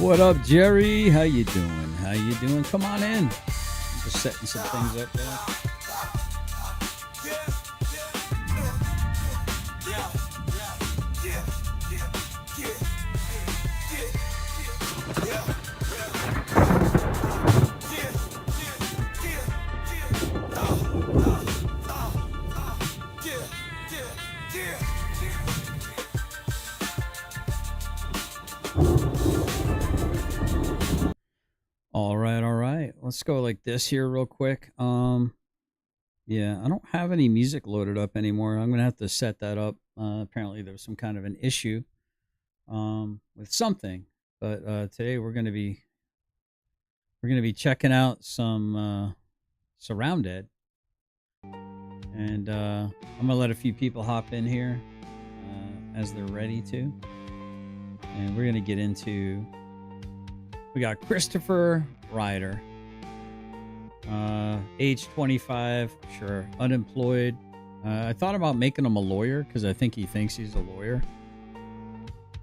What up, Jerry? How you doing? How you doing? Come on in. Just setting some things up there. All right. Let's go like this here real quick. Yeah, I don't have any music loaded up anymore. I'm gonna have to set that up. Apparently there was some kind of an issue with something. But today we're gonna be checking out some Surrounded. And I'm gonna let a few people hop in here as they're ready to. And we're gonna get into. We got Christopher Ryder, age 25, sure, unemployed. I thought about making him a lawyer because I think he thinks he's a lawyer,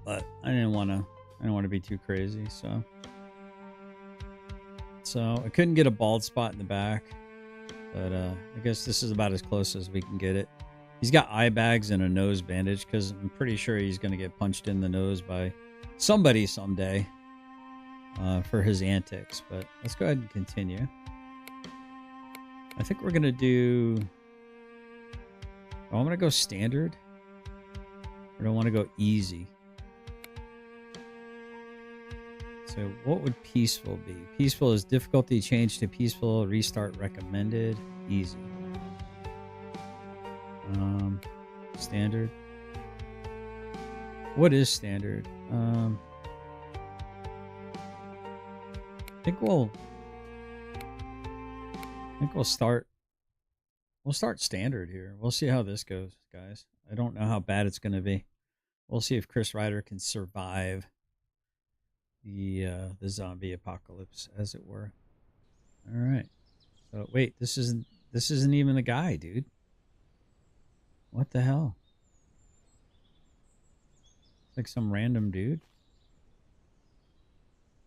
but I didn't want to be too crazy. So I couldn't get a bald spot in the back, but I guess this is about as close as we can get it. He's got eye bags and a nose bandage because I'm pretty sure he's going to get punched in the nose by somebody someday. For his antics, but let's go ahead and continue. I think we're gonna do. Oh, I'm gonna go standard. I don't want to go easy. So, what would peaceful be? Peaceful is difficulty changed to peaceful. Restart recommended. Easy. Standard. What is standard? I think we'll start. We'll start standard here. We'll see how this goes, guys. I don't know how bad it's going to be. We'll see if Chris Ryder can survive the zombie apocalypse, as it were. All right. So wait, this isn't even the guy, dude. What the hell? It's like some random dude.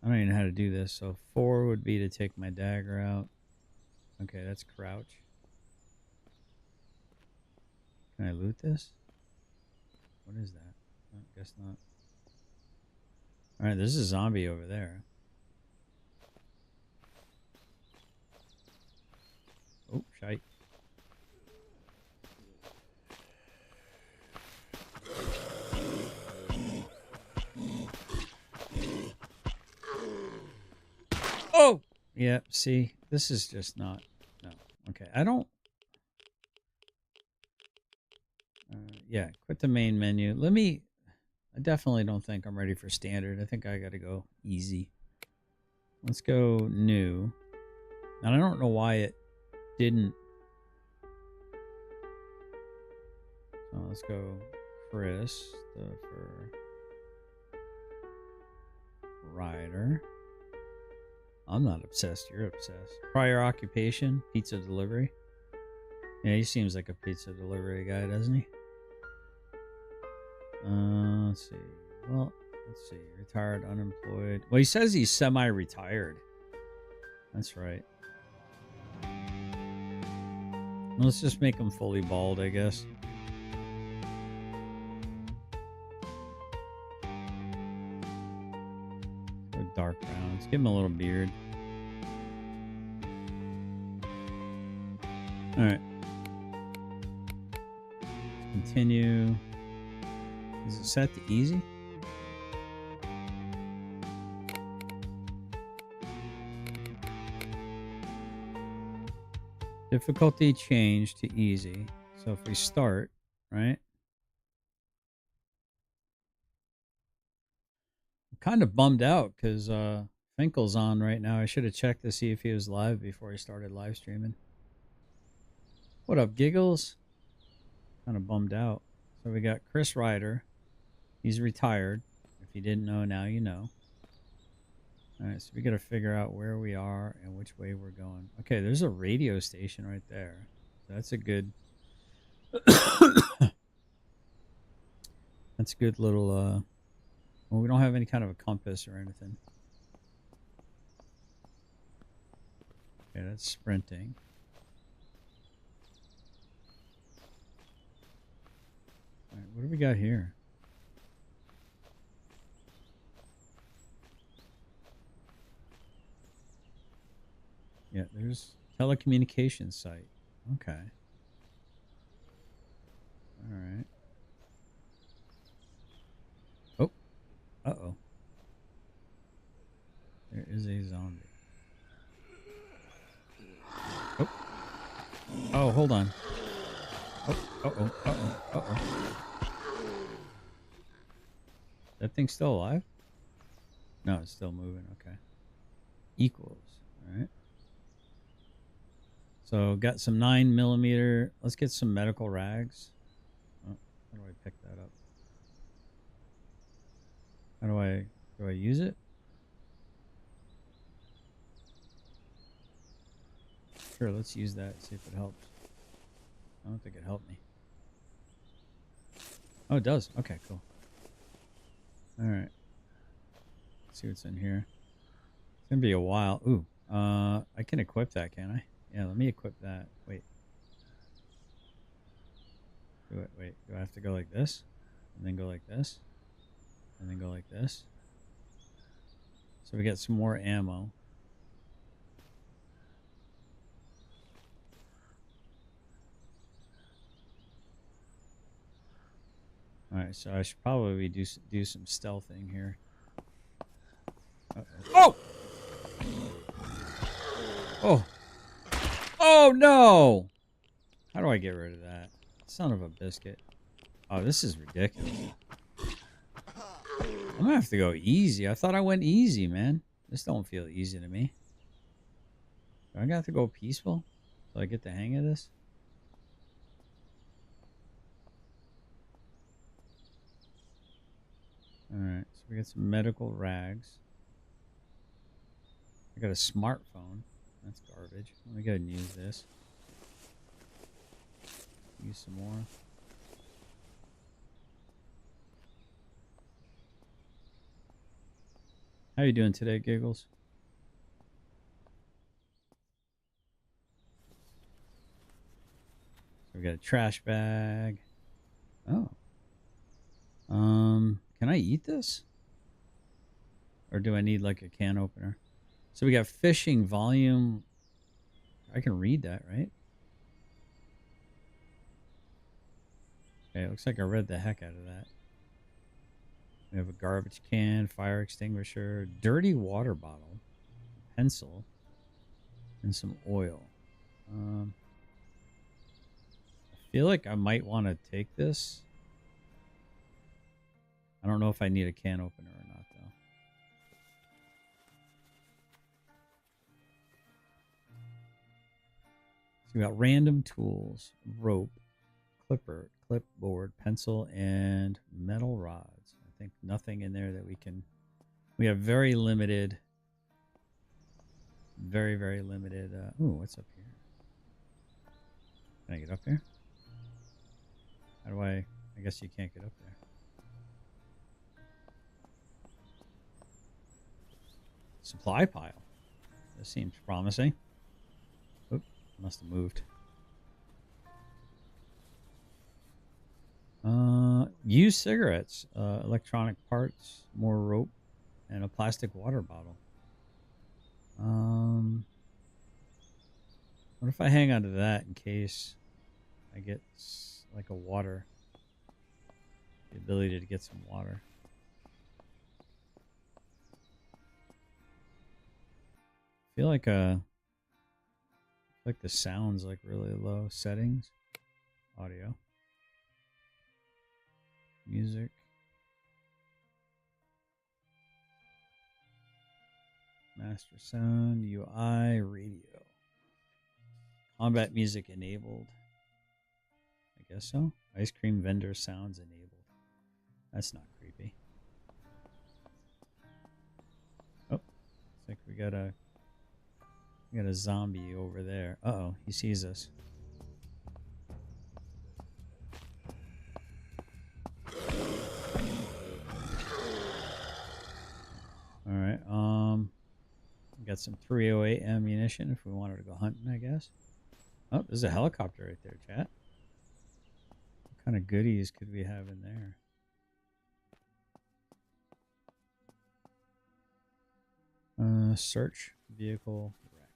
I don't even know how to do this. So 4 would be to take my dagger out. Okay, that's crouch. Can I loot this? What is that? I guess not. Alright, there's a zombie over there. Oh, shite. Oh! Yeah, see, this is just not. No. Okay, I don't. Yeah, quit the main menu. I definitely don't think I'm ready for standard. I think I gotta go easy. Let's go new. And I don't know why it didn't. So let's go Chris, for Ryder. I'm not obsessed. You're obsessed. Prior occupation, pizza delivery. Yeah, he seems like a pizza delivery guy, doesn't he? Let's see. Well, let's see. Retired, unemployed. Well, he says he's semi-retired. That's right. Let's just make him fully bald, I guess. Go dark brown. Let's give him a little beard. All right. Continue. Is it set to easy? Difficulty changed to easy. So if we start, right? I'm kind of bummed out because Finkel's on right now. I should have checked to see if he was live before he started live streaming. What up, Giggles? Kind of bummed out. So we got Chris Ryder. He's retired. If you didn't know, now you know. All right, so we got to figure out where we are and which way we're going. Okay, there's a radio station right there. That's a good... That's a good little... Well, we don't have any kind of a compass or anything. Okay, that's sprinting. All right, what do we got here? Yeah, there's telecommunications site. Okay. All right. Oh. Uh-oh. There is a zombie. Oh. Oh, hold on. Oh, uh-oh, uh-oh, uh-oh. That thing's still alive? No, it's still moving. Okay. Equals. All right. So got some 9mm. Let's get some medical rags. Oh, how do I pick that up? How do I use it? Sure, let's use that, see if it helps. I don't think it helped me. Oh, it does. Okay, cool. All right. Let's see what's in here. It's gonna be a while. Ooh, I can equip that, can I? Yeah, let me equip that. Wait. Wait. Do I have to go like this? And then go like this? And then go like this? So we get some more ammo. Alright, so I should probably do some stealthing here. Uh-oh. Oh! Oh! Oh, no! How do I get rid of that? Son of a biscuit. Oh, this is ridiculous. I'm gonna have to go easy. I thought I went easy, man. This don't feel easy to me. Do I got to go peaceful so I get the hang of this? Alright, so we got some medical rags. I got a smartphone. That's garbage. Let me go ahead and use this. Use some more. How you doing today, Giggles? So we got a trash bag. Oh. Can I eat this? Or do I need like a can opener? So we got fishing volume. I can read that, right? Okay, it looks like I read the heck out of that. We have a garbage can, fire extinguisher, dirty water bottle, pencil, and some oil. I feel like I might want to take this. I don't know if I need a can opener or not, though. So we got random tools, rope, clipper, clipboard, pencil, and metal rods. I think nothing in there that we can... We have very limited... Very, very limited... Ooh, what's up here? Can I get up there? How do I... I guess you can't get up there. Supply pile. This seems promising. Oop, must have moved. Used cigarettes, electronic parts, more rope, and a plastic water bottle. What if I hang on to that in case I get like a water, the ability to get some water. I feel like the sound's like really low. Settings, audio, music. Master sound, UI, radio. Combat music enabled. I guess so. Ice cream vendor sounds enabled. That's not creepy. Oh, looks like we got a zombie over there. Uh-oh, he sees us. All right. We got some 308 ammunition if we wanted to go hunting, I guess. Oh, there's a helicopter right there, chat. What kind of goodies could we have in there? Search vehicle wreck.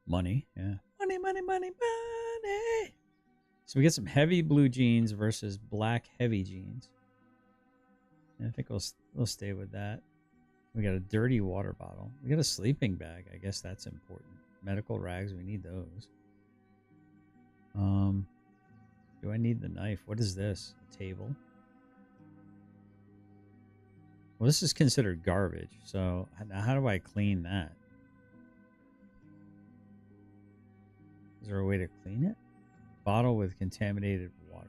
Money, yeah. Money, money, money, money. So we get some heavy blue jeans versus black heavy jeans. And I think we'll stay with that. We got a dirty water bottle. We got a sleeping bag. I guess that's important. Medical rags, we need those. Do I need the knife? What is this? A table? Well, this is considered garbage. So how do I clean that? Is there a way to clean it? Bottle with contaminated water.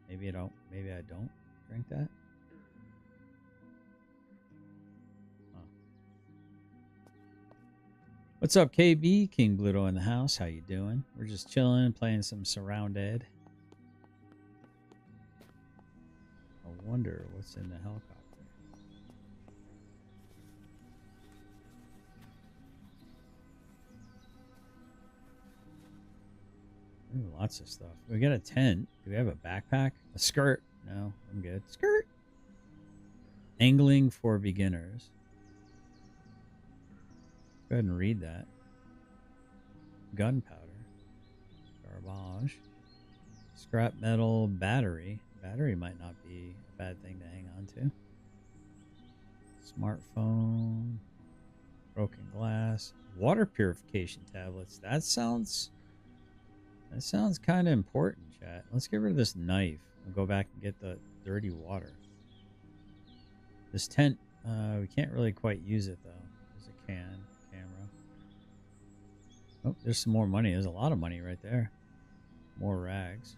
Maybe I don't drink that. Huh. What's up, KB? King Bluto in the house. How you doing? We're just chilling, playing some Surrounded. I wonder what's in the helicopter. Ooh, lots of stuff. We got a tent. Do we have a backpack? A skirt? No, I'm good. Skirt. Angling for beginners. Go ahead and read that. Gunpowder. Garbage. Scrap metal battery. Battery might not be a bad thing to hang on to. Smartphone. Broken glass. Water purification tablets. That sounds kind of important, chat. Let's get rid of this knife. We'll go back and get the dirty water. This tent, we can't really quite use it, though. There's a camera. Oh, there's some more money. There's a lot of money right there. More rags.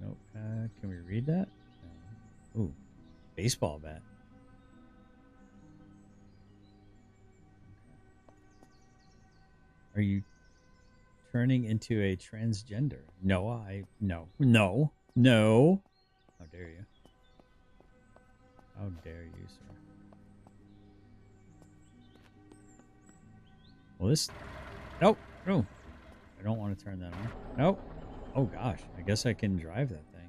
Notepad. Can we read that? No. Ooh, baseball bat. Are you turning into a transgender? No. How dare you? How dare you, sir? Well, this... Nope. No. I don't want to turn that on. Nope. Oh, gosh. I guess I can drive that thing.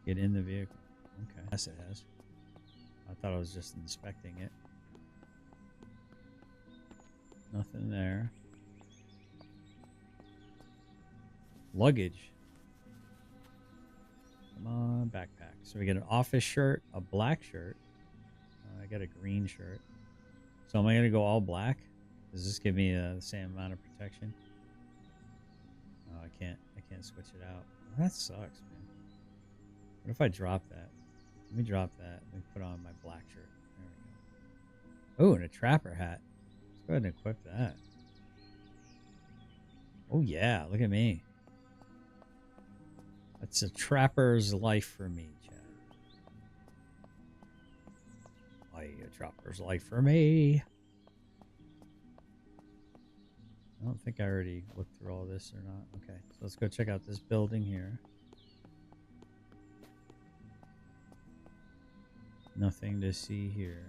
Get in the vehicle. Okay. Yes, it has. I thought I was just inspecting it. Nothing there. Luggage. Come on, backpack. So we get an office shirt, a black shirt. I got a green shirt. So am I going to go all black? Does this give me the same amount of protection? Oh, I can't switch it out. Well, that sucks, man. What if I drop that? Let me drop that. Let me put on my black shirt. There we go. Oh, and a trapper hat. Let's go ahead and equip that. Oh, yeah. Look at me. That's a trapper's life for me, Chad. A trapper's life for me. I don't think I already looked through all this or not. Okay, so let's go check out this building here. Nothing to see here.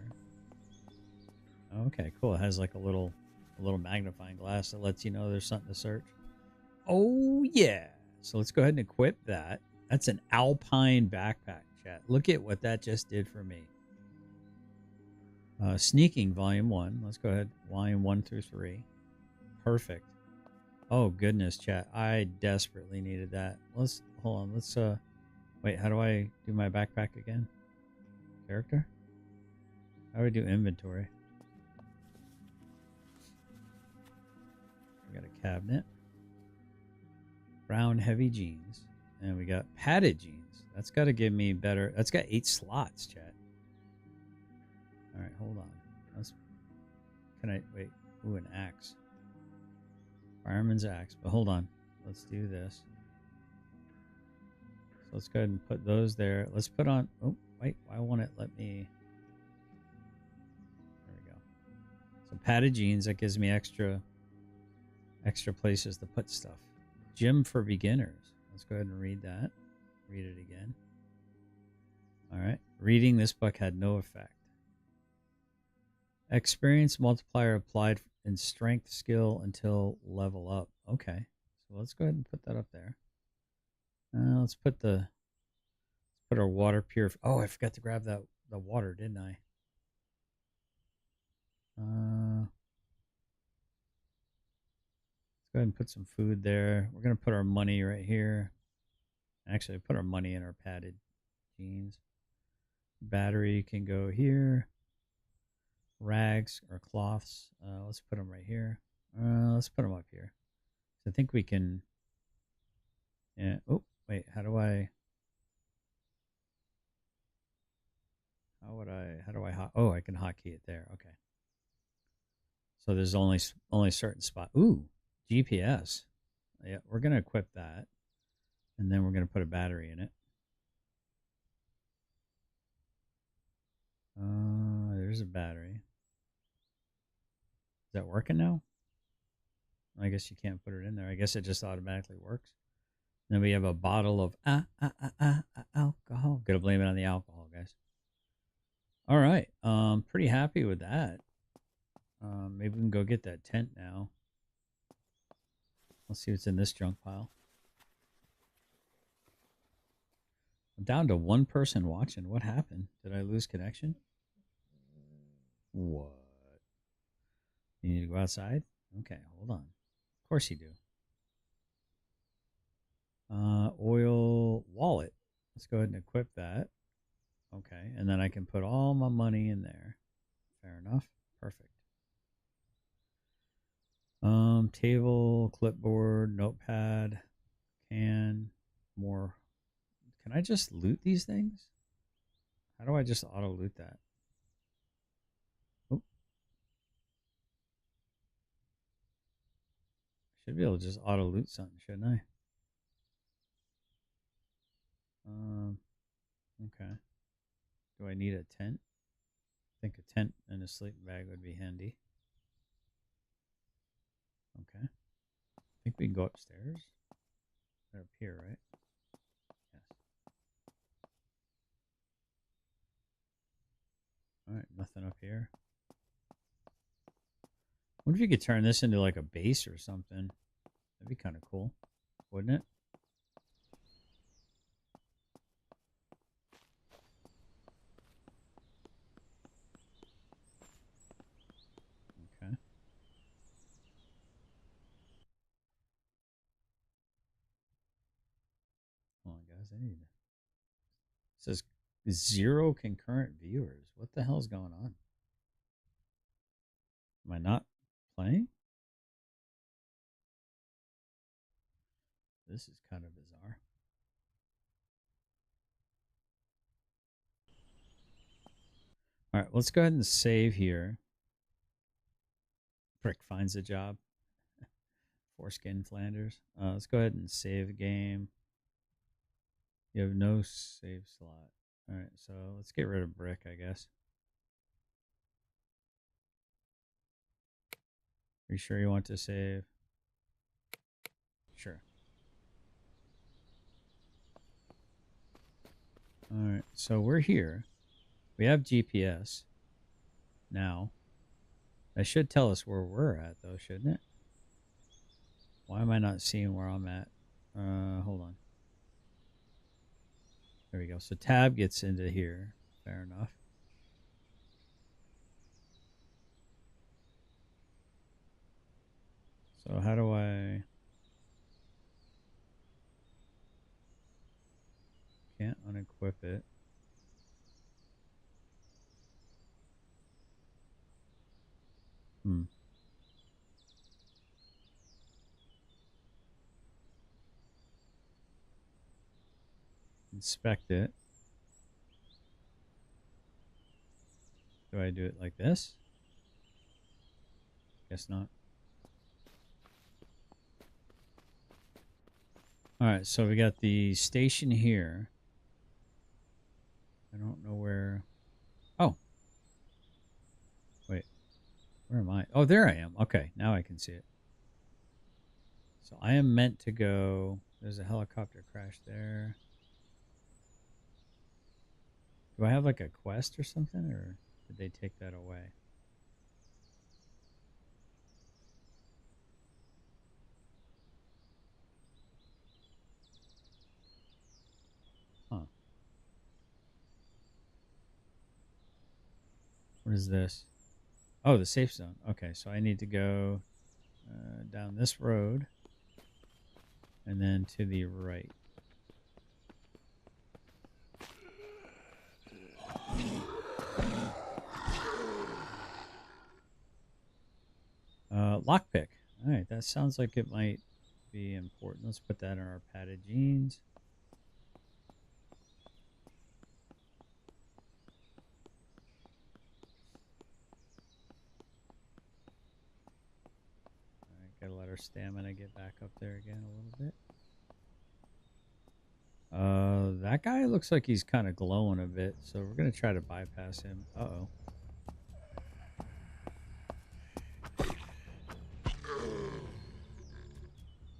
Okay, cool. It has like a little magnifying glass that lets you know there's something to search. Oh yeah. So let's go ahead and equip that. That's an Alpine backpack, chat. Look at what that just did for me. Sneaking volume 1. Let's go ahead. Volume 1 through 3. Perfect. Oh goodness, chat. I desperately needed that. Let's hold on. Let's wait, how do I do my backpack again? Character? How do I do inventory? We got a cabinet. Brown heavy jeans. And we got padded jeans. That's got to give me better. That's got 8 slots, chat. All right, hold on. Can I wait? Ooh, an axe. Fireman's axe. But hold on. Let's do this. So let's go ahead and put those there. Let's put on. Oh, wait. Why won't it let me? There we go. So padded jeans. That gives me extra places to put stuff. Gym for beginners. Let's go ahead and read that. Read it again. All right. Reading this book had no effect. Experience multiplier applied in strength skill until level up. Okay. So let's go ahead and put that up there. Let's put our water pure. Oh, I forgot to grab the water, didn't I? Let's go ahead and put some food there. We're gonna put our money right here. Actually, put our money in our padded jeans. Battery can go here. Rags or cloths. Let's put them right here. Let's put them up here. So I think we can. Yeah. Oh, wait. How do I? How do I? Oh, I can hotkey it there. Okay. So there's only a certain spot. Ooh, GPS. Yeah, we're gonna equip that, and then we're gonna put a battery in it. There's a battery. Is that working now? I guess you can't put it in there. I guess it just automatically works. And then we have a bottle of alcohol. Gotta blame it on the alcohol, guys. All right. Pretty happy with that. Maybe we can go get that tent now. Let's see what's in this junk pile. I'm down to one person watching. What happened? Did I lose connection? What? You need to go outside? Okay, hold on. Of course you do. Oil wallet. Let's go ahead and equip that. Okay, and then I can put all my money in there. Fair enough. Perfect. Table, clipboard, notepad, more. Can I just loot these things? How do I just auto loot that? Oh. Should be able to just auto loot something, shouldn't I? Okay. Do I need a tent? I think a tent and a sleeping bag would be handy. Okay. I think we can go upstairs. They're up here, right? Yes. Alright, nothing up here. What if you could turn this into like a base or something? That'd be kind of cool, wouldn't it? Okay. Hold on, guys. I need to. It says 0 concurrent viewers. What the hell's going on? Am I not playing? This is kind of bizarre. All right, let's go ahead and save here. Prick finds a job. Foreskin Flanders. Let's go ahead and save the game. You have no save slot. All right, so let's get rid of Brick, I guess. Are you sure you want to save? Sure. All right, so we're here. We have GPS now. That should tell us where we're at, though, shouldn't it? Why am I not seeing where I'm at? Hold on. There we go. So tab gets into here. Fair enough. So how do I... Can't unequip it. Inspect it. Do I do it like this? Guess not. All right, so we got the station here. I don't know where. Oh. Wait. Where am I? Oh, there I am. Okay, now I can see it. So I am meant to go There's a helicopter crash there. Do I have like a quest or something, or did they take that away? Huh. What is this? Oh, the safe zone. Okay, so I need to go down this road and then to the right. Lockpick. All right, that sounds like it might be important. Let's put that in our padded jeans. All right, gotta let our stamina get back up there again a little bit. That guy looks like he's kind of glowing a bit, so we're gonna try to bypass him. Uh-oh.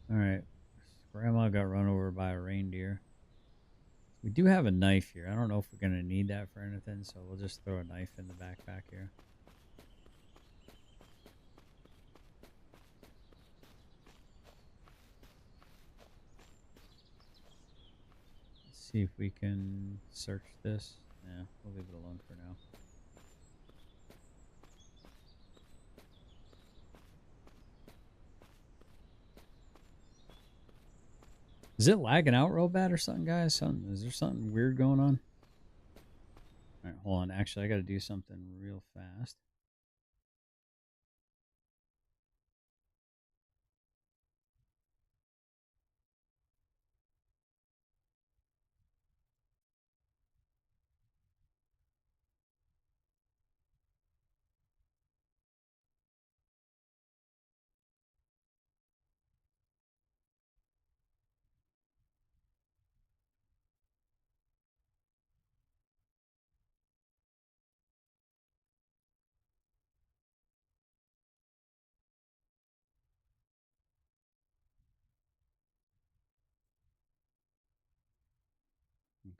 All right, Grandma got run over by a reindeer. We do have a knife here. I don't know if we're gonna need that for anything, so we'll just throw a knife in the backpack here. Let's see if we can search this. Yeah, we'll leave it alone for now. Is it lagging out real bad or something, guys? Is there something weird going on? All right, hold on. Actually, I got to do something real fast. Okay.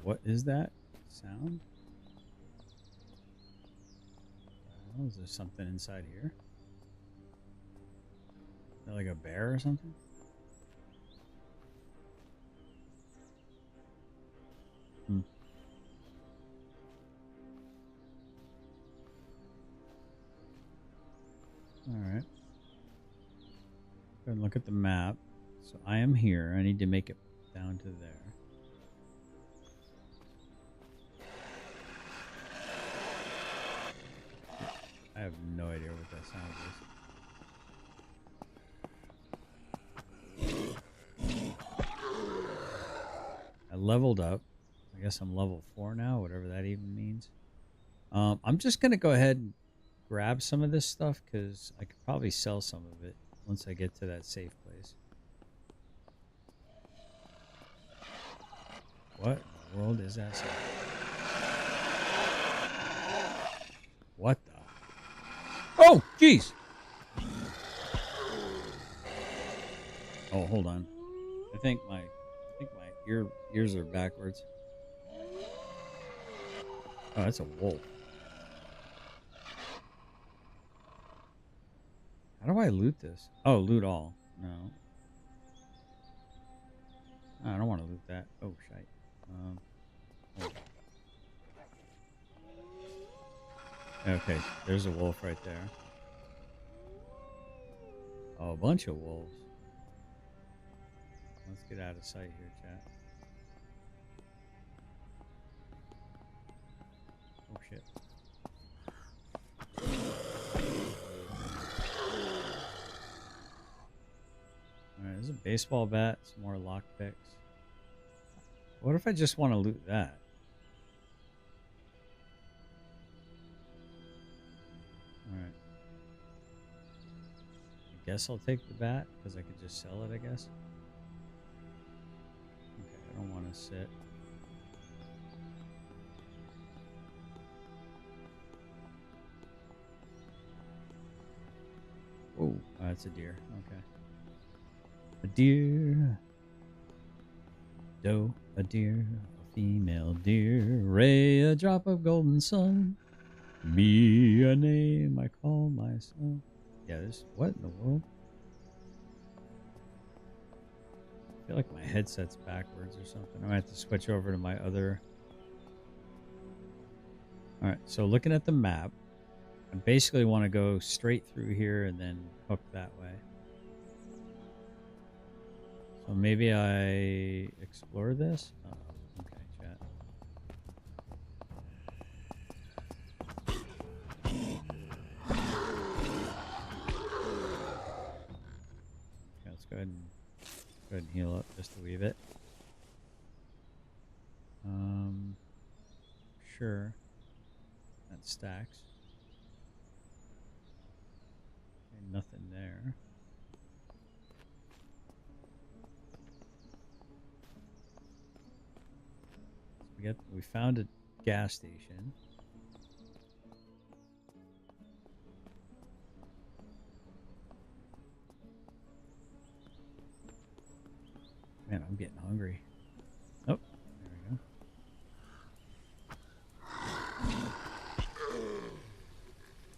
What is that sound? Oh, is there something inside here? Is that like a bear or something? Hmm. All right. Go and look at the map. So I am here. I need to make it down to there. I have no idea what that sound is. I leveled up. I guess I'm level 4 now, whatever that even means. I'm just going to go ahead and grab some of this stuff because I could probably sell some of it once I get to that safe place. What in the world is that sound? What the? Oh, jeez! Oh, hold on. I think my ears are backwards. Oh, that's a wolf. How do I loot this? Oh, loot all. No. Oh, I don't want to loot that. Oh, shite. Oh. Okay, there's a wolf right there. Oh, a bunch of wolves. Let's get out of sight here, chat. Oh, shit. Alright, there's a baseball bat, some more lockpicks. What if I just want to loot that? Alright. I guess I'll take the bat, because I could just sell it, I guess. Okay, I don't want to sit. it's a deer. Okay. A deer. Doe, a deer, a female deer. Ray, a drop of golden sun. Me, a name I call my son. Yeah, this. What in the world? I feel like my headset's backwards or something. I might have to switch over to my other. All right, so looking at the map, I basically want to go straight through here and then hook that way. So maybe I explore this? Oh, okay, chat. Okay, let's go ahead and heal up just to leave it. Sure. That stacks. Okay, nothing there. So we found a gas station. Man, I'm getting hungry. Oh, there we go.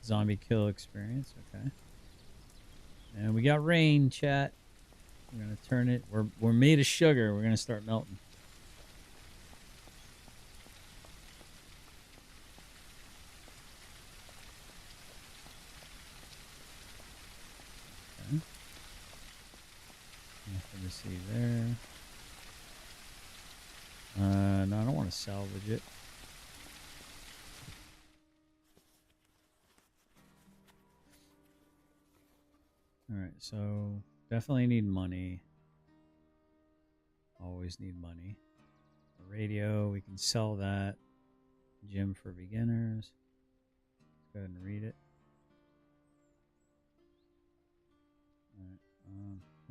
Zombie kill experience. Okay. And we got rain, chat. We're gonna turn it. We're made of sugar. We're gonna start melting. Okay. Nothing to see there. No, I don't want to salvage it. All right, so definitely need money. Always need money. A radio, we can sell that. Gym for beginners. Let's go ahead and read it. All right.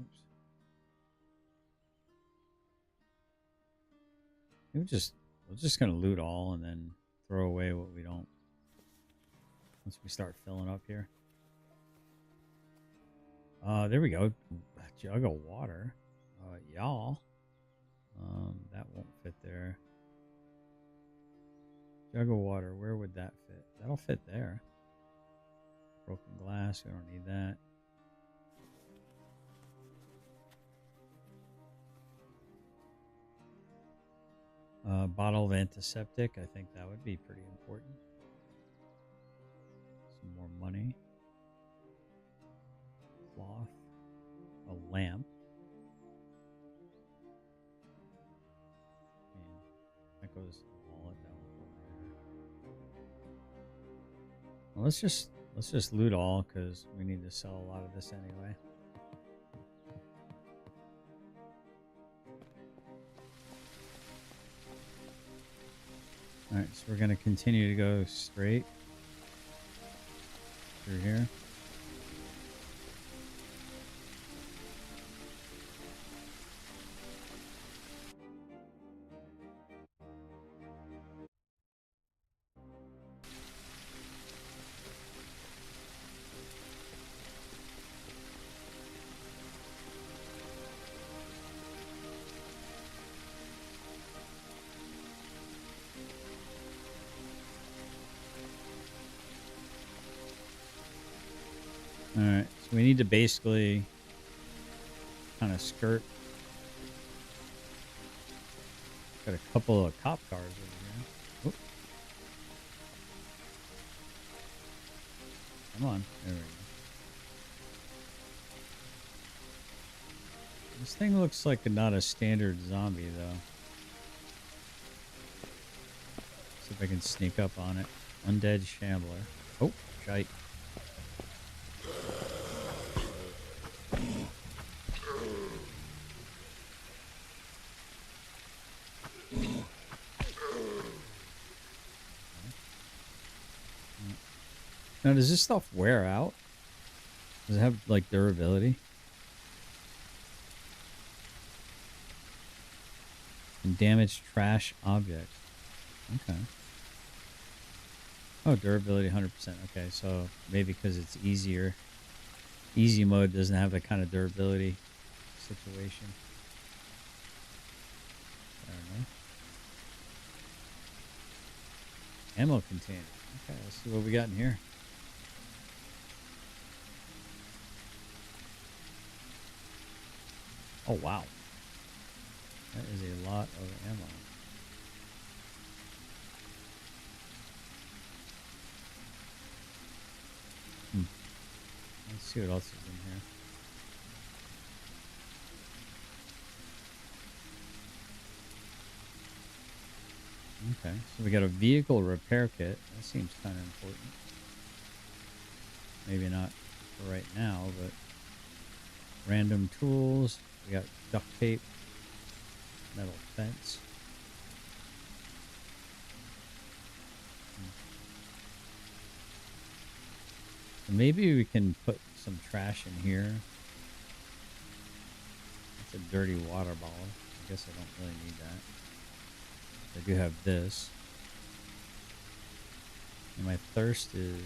Oops. We're just gonna loot all and then throw away what we don't. Once we start filling up here. There we go. A jug of water. Y'all. That won't fit there. Jug of water, where would that fit? That'll fit there. Broken glass, we don't need that. Bottle of antiseptic, I think that would be pretty important. Some more money. Cloth. A lamp. And that goes in the wallet. That will go there. Well, let's just loot all because we need to sell a lot of this anyway. All right, so we're gonna continue to go straight through here. Alright, so we need to basically kind of skirt. Got a couple of cop cars over here. Oop. Come on, there we go. This thing looks like not a standard zombie though. See if I can sneak up on it. Undead Shambler. Oh, shite. Now, does this stuff wear out? Does it have, like, durability? And damage trash objects. Okay. Oh, durability 100%. Okay, so maybe because it's easier Easy mode doesn't have that kind of durability situation. I don't know. Ammo container. Okay, let's see what we got in here. Oh, wow. That is a lot of ammo. Let's see what else is in here. Okay, so we got a vehicle repair kit. That seems kind of important. Maybe not for right now, but random tools. We got duct tape, metal fence. So maybe we can put some trash in here. It's a dirty water bottle. I guess I don't really need that. I do have this. And my thirst is...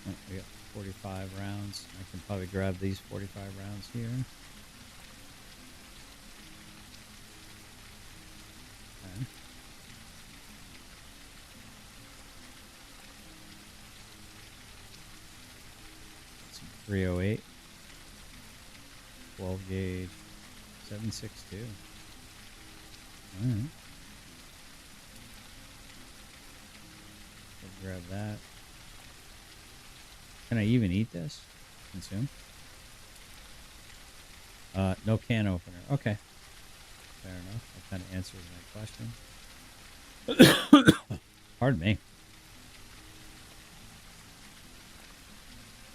Oh, we got 45 rounds. I can probably grab these 45 rounds here. Okay. 308, 12 gauge, 7.62. All right. I'll grab that. Can I even eat this? Consume? No can opener. Okay. Fair enough. That kind of answers my question. Pardon me.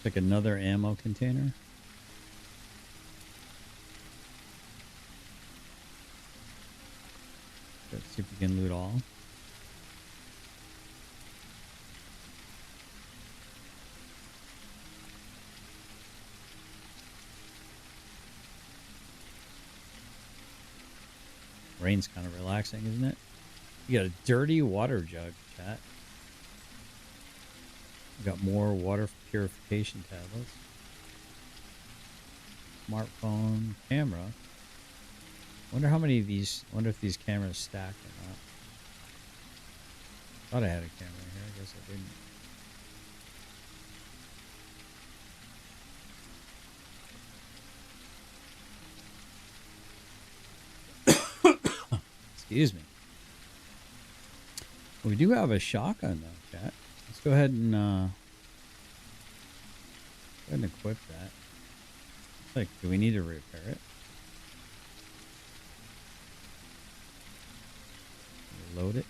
Like another ammo container. Let's see if we can loot all. Rain's kind of relaxing, isn't it? You got a dirty water jug, chat. We got more water purification tablets. Smartphone, camera. Wonder how many of these, wonder if these cameras stack or not. Thought I had a camera here, I guess I didn't. Excuse me. We do have a shotgun though, chat. Let's go ahead and equip that. Like, do we need to repair it? Load it.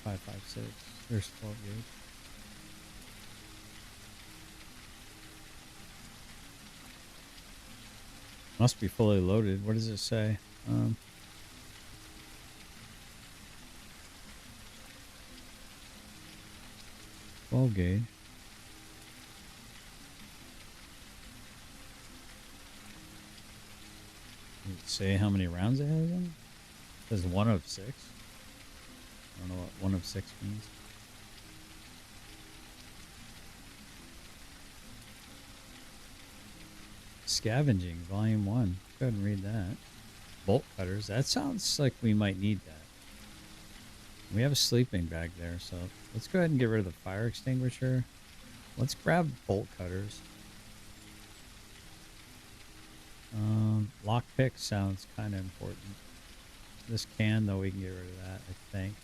Five, 6. There's 12 gauge. Must be fully loaded. What does it say? 12 gauge. Does it say how many rounds it has in? It says 1 of 6. I don't know what 1 of 6 means. Scavenging, volume 1. Go ahead and read that. Bolt cutters. That sounds like we might need that. We have a sleeping bag there, so let's go ahead and get rid of the fire extinguisher. Let's grab bolt cutters. Lockpick sounds kind of important. This can, though, we can get rid of that, I think.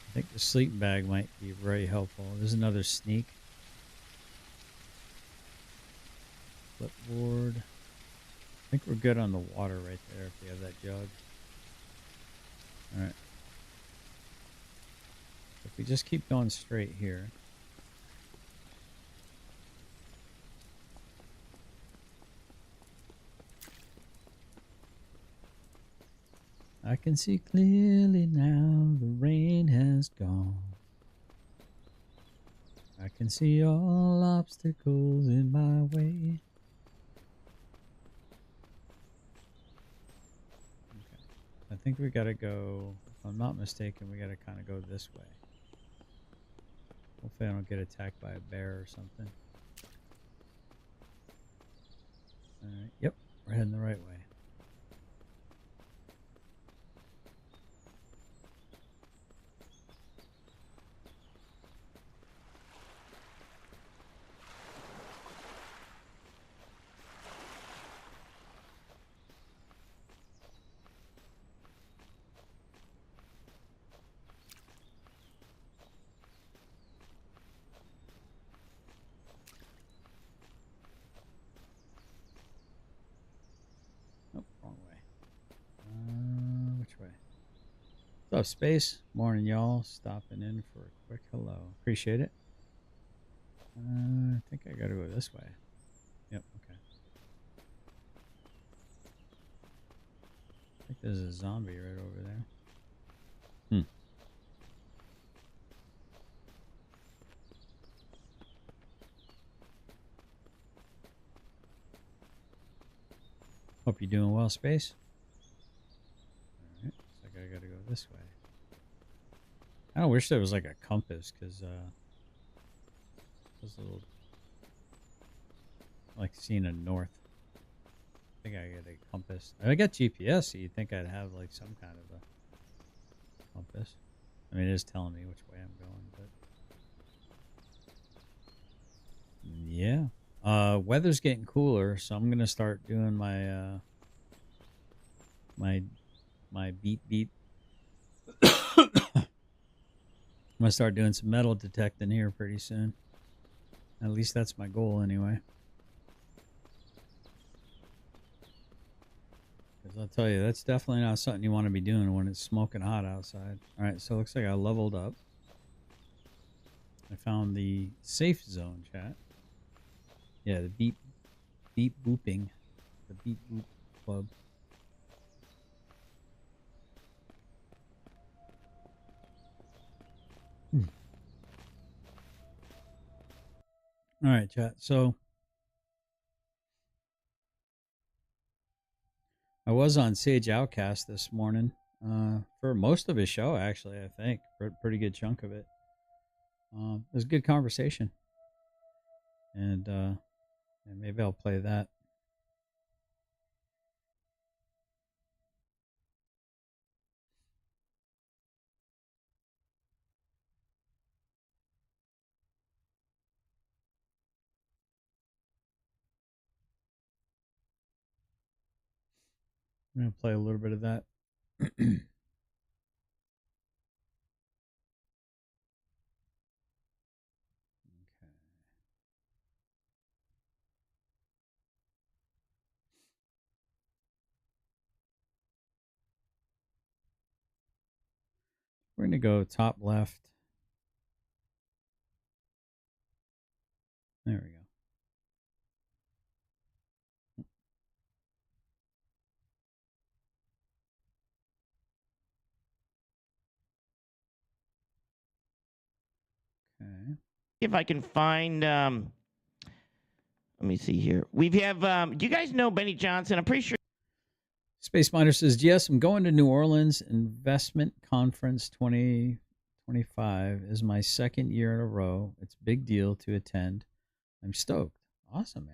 I think the sleeping bag might be very helpful. There's another sneak. Flipboard. I think we're good on the water right there if we have that jug. Alright. If we just keep going straight here. I can see clearly now the rain has gone. can see all obstacles in my way. Okay. I think we gotta go, if I'm not mistaken, we gotta kind of go this way. Hopefully I don't get attacked by a bear or something. Alright, yep, we're heading the right way. Oh, wrong way. Which way? What's up, Space? Morning, y'all. Stopping in for a quick hello. Appreciate it. I think I gotta go this way. Yep, okay. I think there's a zombie right over there. Hope you're doing well, Space. Alright, looks like I gotta go this way. I don't wish there was like a compass, because there's a little, like seeing a north. I think I got a compass. I got GPS, so you'd think I'd have like some kind of a compass. I mean, it is telling me which way I'm going, but yeah. Weather's getting cooler, so I'm gonna start doing my my beat. I'm gonna start doing some metal detecting here pretty soon. At least that's my goal, anyway. Because I'll tell you, that's definitely not something you want to be doing when it's smoking hot outside. All right, so it looks like I leveled up. I found the safe zone, chat. Yeah, the beep booping, the beep boop club. All right, chat. So I was on Sage Outcast this morning for most of his show, actually. I think for a pretty good chunk of it. It was a good conversation, and maybe I'll play that. I'm gonna play a little bit of that. Okay. We're gonna go top left. There we go. Okay. If I can find, let me see here. We have, do you guys know Benny Johnson? I'm pretty sure. Space Miner says, yes, I'm going to New Orleans Investment Conference 2025 is my second year in a row. It's a big deal to attend. I'm stoked. Awesome,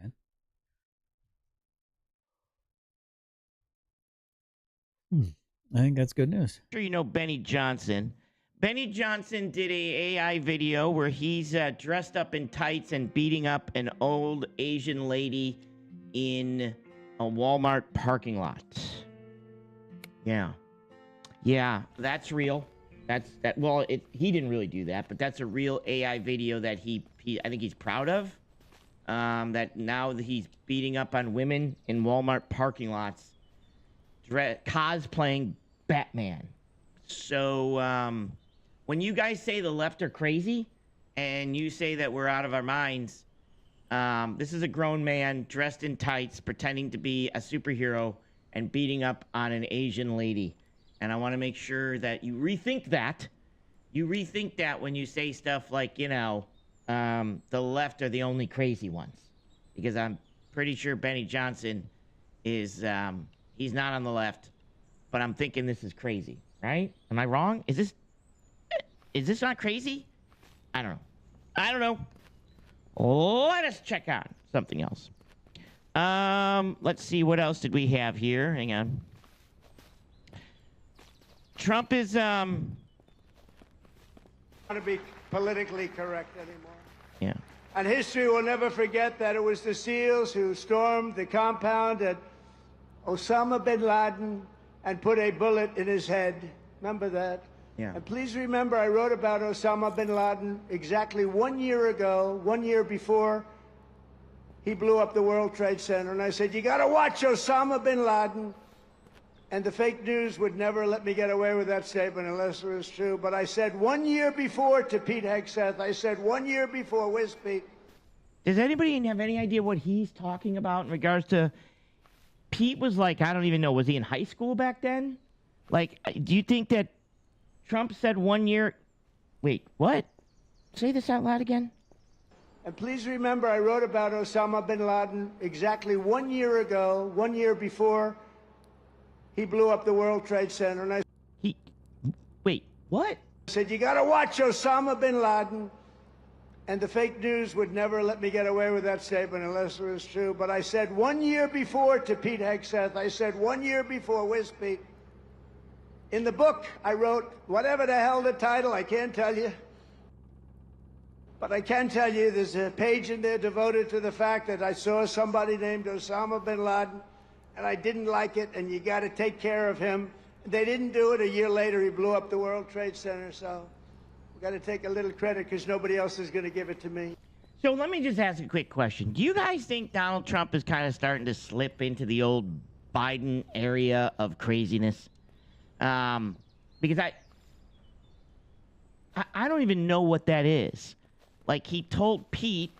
man. I think that's good news. I'm sure you know Benny Johnson. Benny Johnson did a AI video where he's dressed up in tights and beating up an old Asian lady in a Walmart parking lot. Yeah, that's real. Well, he didn't really do that, but that's a real AI video that he I think he's proud of. That now that he's beating up on women in Walmart parking lots, cosplaying Batman. So when you guys say the left are crazy, and you say that we're out of our minds, this is a grown man dressed in tights, pretending to be a superhero and beating up on an Asian lady. And I want to make sure that you rethink that. You rethink that when you say stuff like, you know, the left are the only crazy ones, because I'm pretty sure Benny Johnson is he's not on the left, but I'm thinking this is crazy, right? Am I wrong? Is this not crazy? I don't know. I don't know. Let us check on something else. Let's see, what else did we have here? Hang on. Trump is want to be politically correct anymore. Yeah. And history will never forget that it was the SEALs who stormed the compound at Osama bin Laden and put a bullet in his head. Remember that? Yeah. And please remember, I wrote about Osama bin Laden exactly 1 year ago, 1 year before he blew up the World Trade Center. And I said, you got to watch Osama bin Laden. And the fake news would never let me get away with that statement unless it was true. But I said 1 year before to Pete Hegseth, I said 1 year before, where's Pete? Does anybody have any idea what he's talking about in regards to... Pete was like, I don't even know, was he in high school back then? Like, do you think that Trump said 1 year... Wait, what? Say this out loud again. And please remember, I wrote about Osama bin Laden exactly 1 year ago, 1 year before he blew up the World Trade Center. And I Wait, what? said, you got to watch Osama bin Laden. And the fake news would never let me get away with that statement unless it was true. But I said 1 year before to Pete Hegseth, I said 1 year before, where's Pete? In the book, I wrote, whatever the hell the title, I can't tell you. But I can tell you there's a page in there devoted to the fact that I saw somebody named Osama bin Laden, and I didn't like it, and you got to take care of him. They didn't do it. A year later, he blew up the World Trade Center, so we got to take a little credit because nobody else is going to give it to me. So let me just ask a quick question. Do you guys think Donald Trump is kind of starting to slip into the old Biden area of craziness? Because I don't even know what that is. Like, he told Pete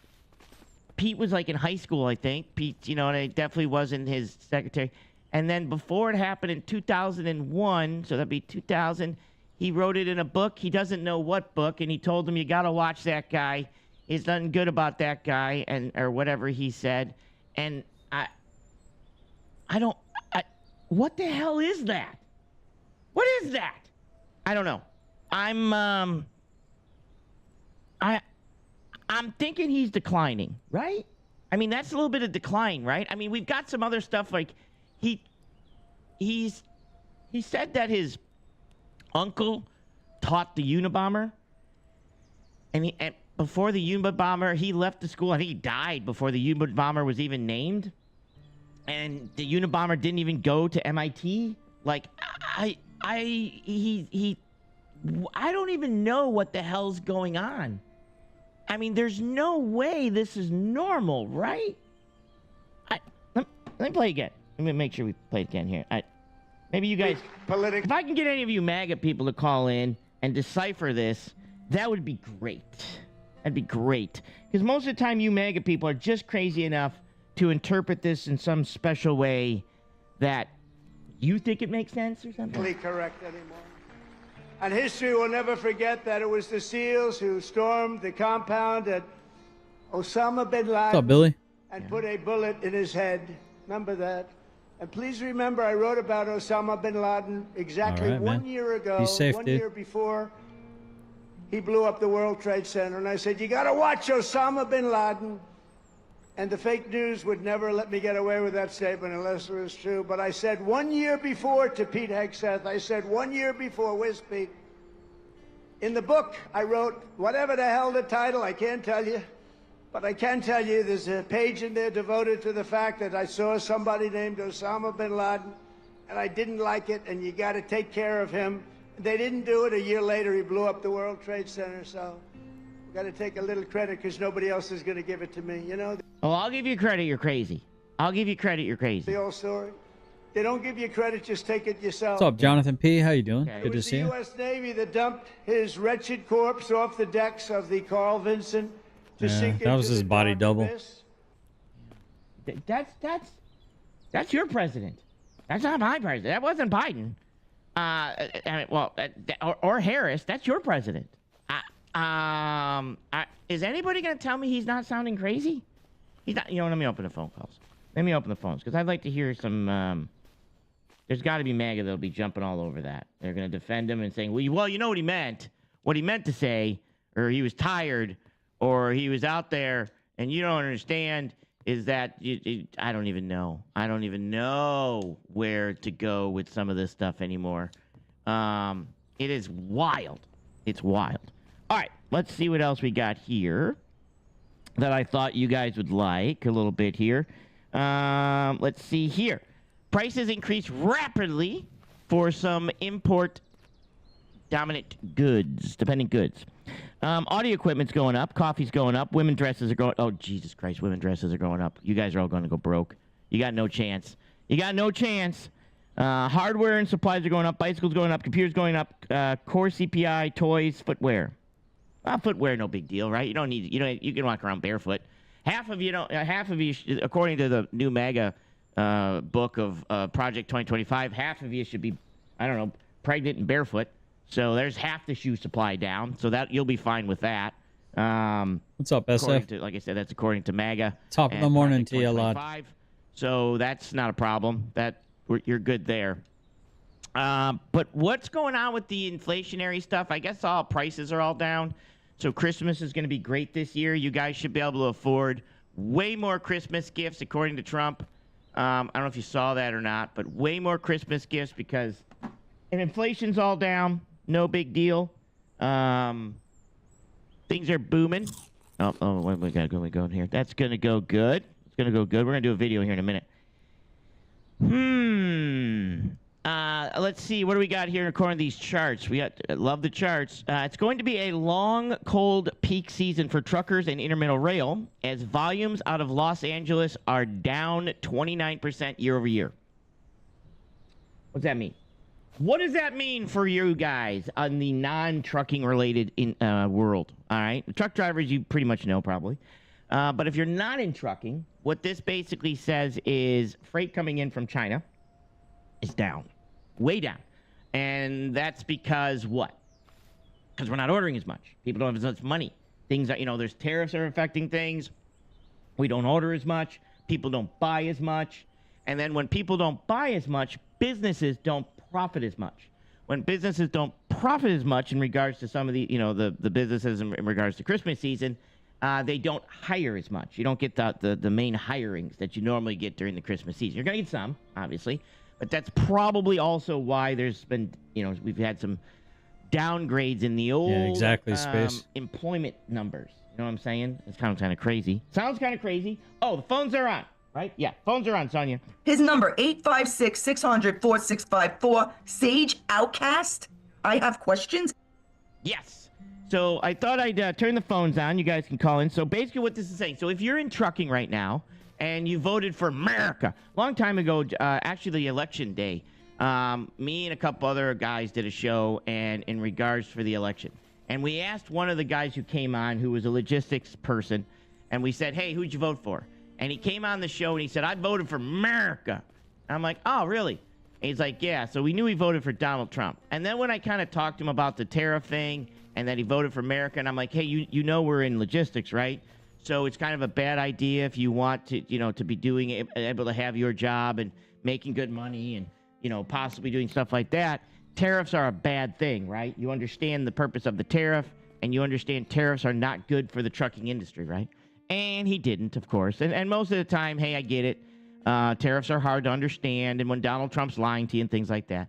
was like in high school, I think. Pete, you know, and it definitely wasn't his secretary. And then before it happened in 2001, so that'd be 2000, he wrote it in a book. He doesn't know what book, and he told him, you got to watch that guy. There's nothing good about that guy, or whatever he said. And what the hell is that? What is that? I don't know. I'm thinking he's declining, right? I mean, that's a little bit of decline, right? I mean, we've got some other stuff like he said that his uncle taught the Unabomber, and before the Unabomber, he left the school. I think he died before the Unabomber was even named, and the Unabomber didn't even go to MIT. Like, I don't even know what the hell's going on. I mean, there's no way this is normal, right? Let me play again. Let me make sure we play it again here. Maybe you guys... If I can get any of you MAGA people to call in and decipher this, that would be great. That'd be great. Because most of the time, you MAGA people are just crazy enough to interpret this in some special way that you think it makes sense or something. Correct anymore. And history will never forget that it was the SEALs who stormed the compound at Osama bin Laden. What's up, Billy? And put a bullet in his head. Remember that? And please remember, I wrote about Osama bin Laden exactly All right, 1 man. year ago, Be safe, 1 dude. year before he blew up the World Trade Center. And I said, you got to watch Osama bin Laden. And the fake news would never let me get away with that statement unless it was true. But I said 1 year before to Pete Hegseth, I said 1 year before, where's Pete? In the book, I wrote, whatever the hell the title, I can't tell you. But I can tell you there's a page in there devoted to the fact that I saw somebody named Osama bin Laden, and I didn't like it, and you got to take care of him. They didn't do it. A year later, he blew up the World Trade Center, so we got to take a little credit because nobody else is going to give it to me, you know? Oh, I'll give you credit, you're crazy. I'll give you credit, you're crazy. The old story. They don't give you credit, just take it yourself. What's up, Jonathan P? How you doing? Okay. Good to see It you. was the U.S. Navy that dumped his wretched corpse off the decks of the Carl Vinson to Yeah, sink that was into his the body dark double. abyss. That's your president. That's not my president. That wasn't Biden. Or Harris. That's your president. Is anybody going to tell me he's not sounding crazy? He's not. You know, let me open the phone calls. Let me open the phones because I'd like to hear some. There's got to be MAGA that'll be jumping all over that. They're going to defend him and saying, well, you know what he meant. What he meant to say, or he was tired, or he was out there, and you don't understand, is that I don't even know. I don't even know where to go with some of this stuff anymore. It is wild. It's wild. All right, let's see what else we got here that I thought you guys would like a little bit here. Let's see here. Prices increased rapidly for some import-dominant goods, dependent goods. Audio equipment's going up. Coffee's going up. Women dresses are going... Oh, Jesus Christ, women dresses are going up. You guys are all going to go broke. You got no chance. You got no chance. Hardware and supplies are going up. Bicycles going up. Computers going up. Core CPI, toys, footwear. Footwear, no big deal, right? You don't need... You can walk around barefoot. Half of you, according to the new MAGA... book of Project 2025, half of you should be, I don't know, pregnant and barefoot. So there's half the shoe supply down. So that you'll be fine with that. What's up, SF? Like I said, that's according to MAGA. Top of the morning to you, lad. So that's not a problem. You're good there. But what's going on with the inflationary stuff? I guess all prices are all down. So Christmas is going to be great this year. You guys should be able to afford way more Christmas gifts, according to Trump. I don't know if you saw that or not, but way more Christmas gifts because inflation's all down. No big deal. Things are booming. Oh, we got to go in here. That's going to go good. It's going to go good. We're going to do a video here in a minute. Let's see. What do we got here according to these charts? Love the charts. It's going to be a long, cold peak season for truckers and intermodal rail as volumes out of Los Angeles are down 29% year over year. What's that mean? What does that mean for you guys on the non-trucking related world? All right. Truck drivers, you pretty much know probably. But if you're not in trucking, what this basically says is freight coming in from China is down. Way down. And that's because what? Because we're not ordering as much. People don't have as much money. Things that, there's tariffs that are affecting things. We don't order as much. People don't buy as much. And then when people don't buy as much, businesses don't profit as much. When businesses don't profit as much in regards to some of the, the businesses in regards to Christmas season, they don't hire as much. You don't get the main hirings that you normally get during the Christmas season. You're going to get some, obviously. But that's probably also why there's been, we've had some downgrades in the old space employment numbers. You know what I'm saying? It's kind of crazy. Sounds kind of crazy. Oh, the phones are on, right? Yeah, phones are on, Sonia. His number, 856-600-4654. Sage Outcast. I have questions. Yes. So I thought I'd turn the phones on. You guys can call in. So basically what this is saying, so if you're in trucking right now, and you voted for America. Long time ago, actually election day, me and a couple other guys did a show and in regards for the election. And we asked one of the guys who came on, who was a logistics person, and we said, hey, who'd you vote for? And he came on the show and he said, I voted for America. And I'm like, oh, really? And he's like, yeah. So we knew he voted for Donald Trump. And then when I kind of talked to him about the tariff thing and that he voted for America, and I'm like, hey, you know we're in logistics, right? So it's kind of a bad idea if you want to, to be doing it, able to have your job and making good money and, possibly doing stuff like that. Tariffs are a bad thing, right? You understand the purpose of the tariff, and you understand tariffs are not good for the trucking industry, right? And he didn't, of course. And most of the time, hey, I get it. Tariffs are hard to understand, and when Donald Trump's lying to you and things like that.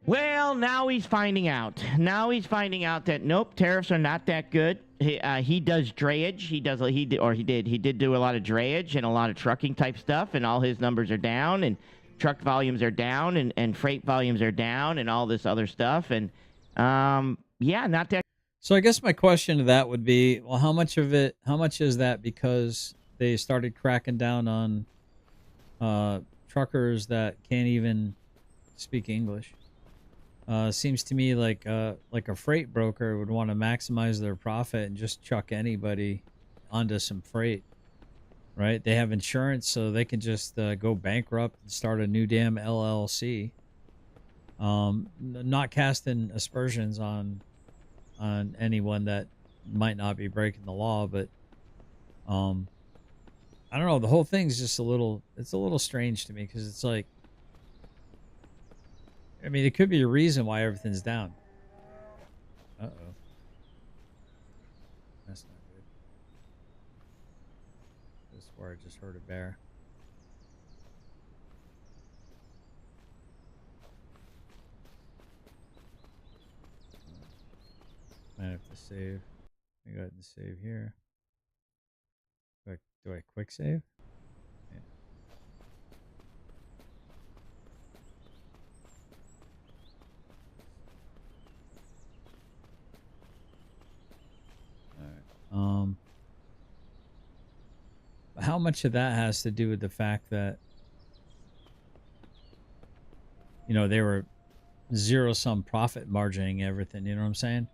Well, now he's finding out. That nope, tariffs are not that good. He does drayage. He did do a lot of drayage and a lot of trucking type stuff, and all his numbers are down, and truck volumes are down, and freight volumes are down, and all this other stuff, and not that. So I guess my question to that would be, well, how much is that because they started cracking down on truckers that can't even speak English? Seems to me like a freight broker would want to maximize their profit and just chuck anybody onto some freight, right? They have insurance, so they can just go bankrupt and start a new damn LLC. Not casting aspersions on anyone that might not be breaking the law, but I don't know. The whole thing's just it's a little strange to me because it's like, I mean, it could be a reason why everything's down. Uh-oh. That's not good. This is where I just heard a bear. Might have to save. I go ahead and save here. Do I quick save? Yeah. All right. How much of that has to do with the fact that, they were zero-sum profit margining everything, you know what I'm saying?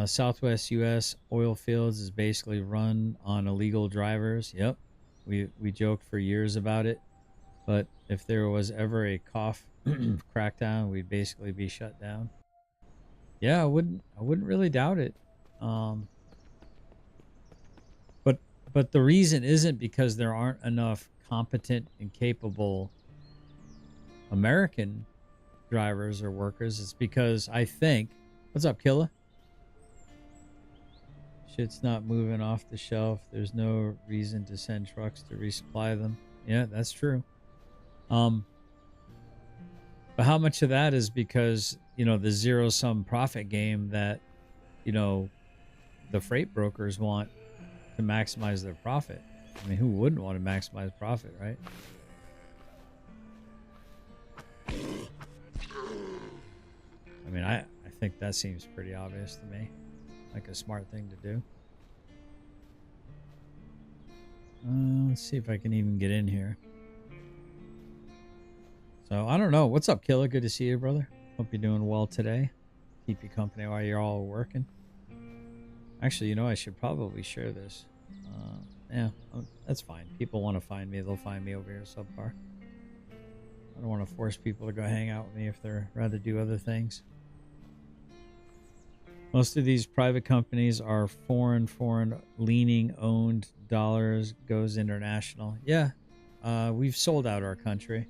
Southwest U.S. oil fields is basically run on illegal drivers. Yep. We joked for years about it. But if there was ever a cough crackdown, we'd basically be shut down. Yeah, I wouldn't really doubt it. But the reason isn't because there aren't enough competent and capable American drivers or workers. It's because I think, what's up, Killa? Shit's not moving off the shelf. There's no reason to send trucks to resupply them. Yeah, that's true. But how much of that is because, the zero-sum profit game that, the freight brokers want to maximize their profit? I mean, who wouldn't want to maximize profit, right? I mean, I think that seems pretty obvious to me. Like a smart thing to do. Let's see if I can even get in here. So, I don't know. What's up, Killer? Good to see you, brother. Hope you're doing well today. Keep you company while you're all working. Actually, I should probably share this. Yeah, that's fine. People want to find me. They'll find me over here subpar. I don't want to force people to go hang out with me if they'd rather do other things. Most of these private companies are foreign leaning owned. Dollars goes international. Yeah, we've sold out our country.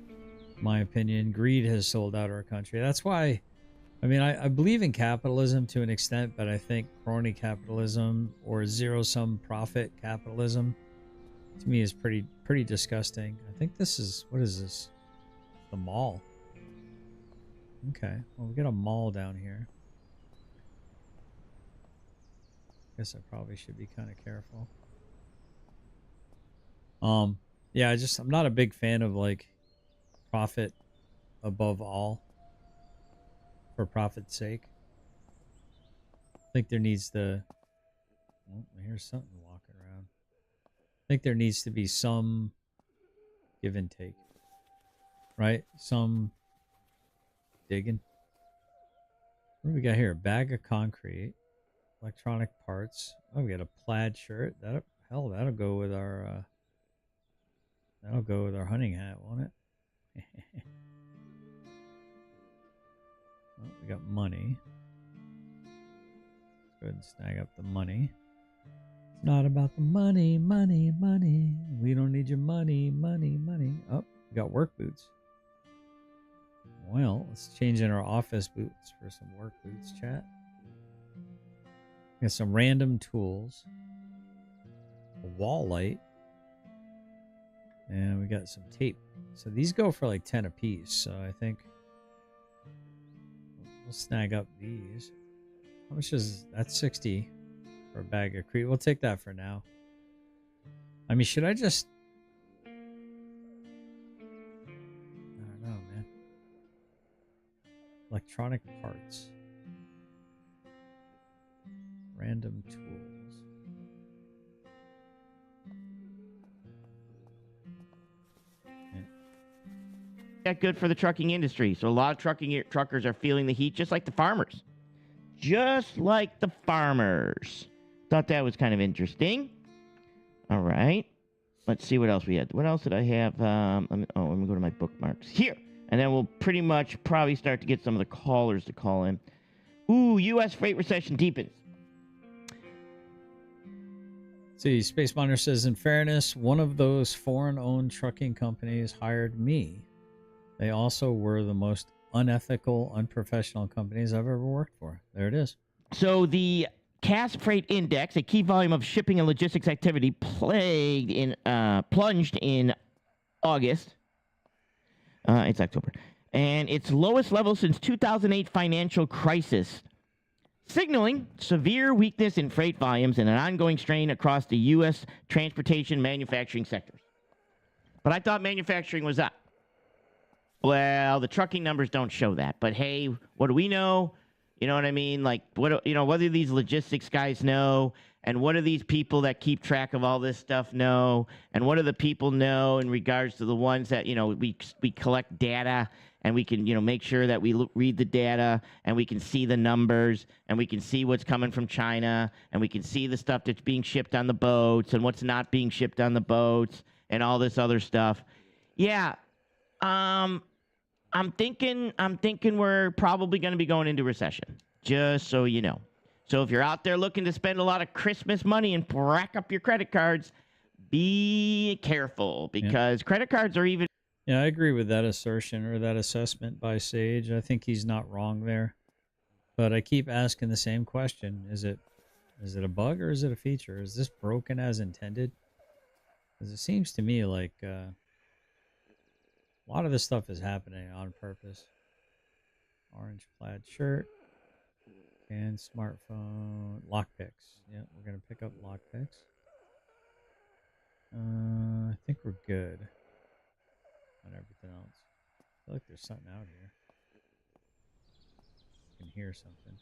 In my opinion, greed has sold out our country. That's why, I mean, I believe in capitalism to an extent, but I think crony capitalism or zero-sum profit capitalism to me is pretty disgusting. I think this is, what is this? The mall. Okay, well, we got a mall down here. Guess I probably should be kind of careful. Yeah, I'm not a big fan of like profit above all for profit's sake. I think there needs to, oh, here's something walking around. I think there needs to be some give and take, right? Some digging. What do we got here? A bag of concrete. Electronic parts. Oh, we got a plaid shirt. That'll go with our hunting hat, won't it? Oh, we got money. Let's go ahead and snag up the money. It's not about the money. We don't need your money. Oh, we got work boots. Well, let's change in our office boots for some work boots, chat. Got some random tools, a wall light, and we got some tape. So these go for like 10 a piece. So I think we'll snag up these. How much is that? 60 for a bag of concrete. We'll take that for now. I mean, should I just? I don't know, man. Electronic parts. Random tools. That good for the trucking industry. So a lot of truckers are feeling the heat, just like the farmers. Just like the farmers. Thought that was kind of interesting. All right. Let's see what else we had. What else did I have? Let me go to my bookmarks here. And then we'll pretty much probably start to get some of the callers to call in. Ooh, U.S. freight recession deepens. See, Space Miner says, in fairness, one of those foreign-owned trucking companies hired me. They also were the most unethical, unprofessional companies I've ever worked for. There it is. So the Cass Freight Index, a key volume of shipping and logistics activity, plunged in August. It's October. And its lowest level since 2008 financial crisis, signaling severe weakness in freight volumes and an ongoing strain across the U.S. transportation manufacturing sectors. But I thought manufacturing was up. Well, the trucking numbers don't show that. But hey, what do we know? You know what I mean? Like, what do these logistics guys know? And what do these people that keep track of all this stuff know? And what do the people know in regards to the ones that, we collect data and we can, make sure that we read the data and we can see the numbers and we can see what's coming from China and we can see the stuff that's being shipped on the boats and what's not being shipped on the boats and all this other stuff. Yeah. I'm thinking we're probably going to be going into recession, just so you know. So if you're out there looking to spend a lot of Christmas money and rack up your credit cards, be careful because credit cards are even... Yeah, I agree with that assertion or that assessment by Sage. I think he's not wrong there. But I keep asking the same question. Is it a bug or is it a feature? Is this broken as intended? Because it seems to me like a lot of this stuff is happening on purpose. Orange plaid shirt. And smartphone. Lockpicks. Yeah, we're going to pick up lockpicks. I think we're good on everything else. I feel like there's something out here. I can hear something.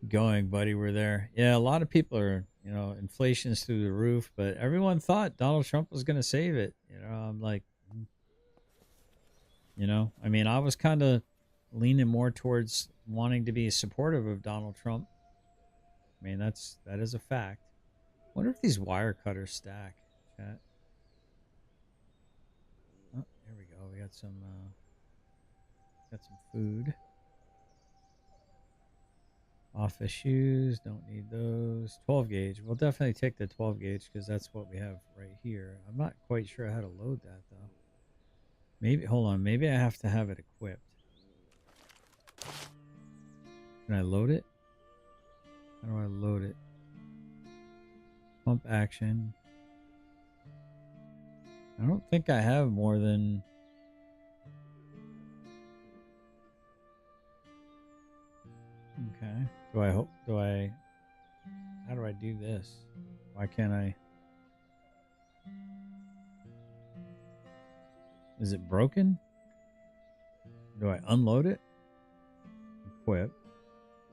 Going, buddy, we're there. Yeah, a lot of people are, inflation's through the roof, but everyone thought Donald Trump was going to save it. I'm like, I was kind of leaning more towards wanting to be supportive of Donald Trump. I mean, that is a fact. I wonder if these wire cutters stack, chat. Oh, there we go. We got some food. Office shoes, don't need those. 12 gauge. We'll definitely take the 12 gauge because that's what we have right here. I'm not quite sure how to load that though. Maybe, hold on. Maybe I have to have it equipped. Can I load it? How do I load it? Pump action. I don't think I have more than... Okay. How do I do this? Why can't I? Is it broken? Do I unload it? Equip.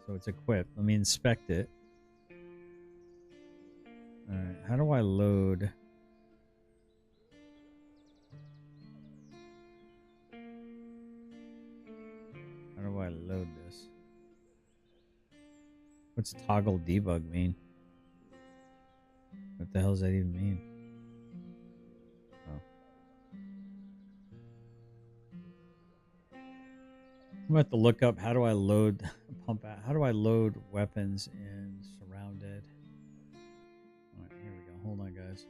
So it's equipped. Let me inspect it. Alright, how do I load? How do I load this? What's toggle debug mean? What the hell does that even mean? Oh. I'm going to have to look up how do I load how do I load weapons in Surrounded? Alright, here we go. Hold on, guys.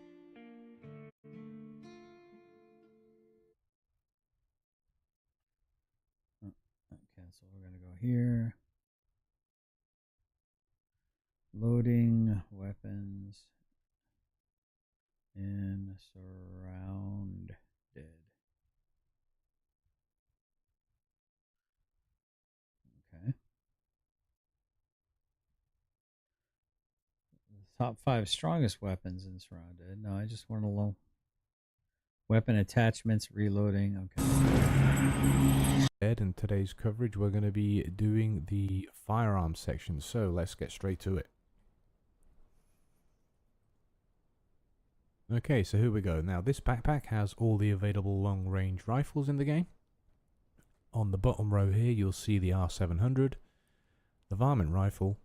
Oh, okay, so we're going to go here. Loading weapons in Surrounded. Okay. The top 5 strongest weapons in Surrounded. No, I just want to load weapon attachments, reloading. Okay. In today's coverage, we're going to be doing the firearms section, so let's get straight to it. Okay, so here we go. Now, this backpack has all the available long-range rifles in the game. On the bottom row here, you'll see the R700, the varmint rifle,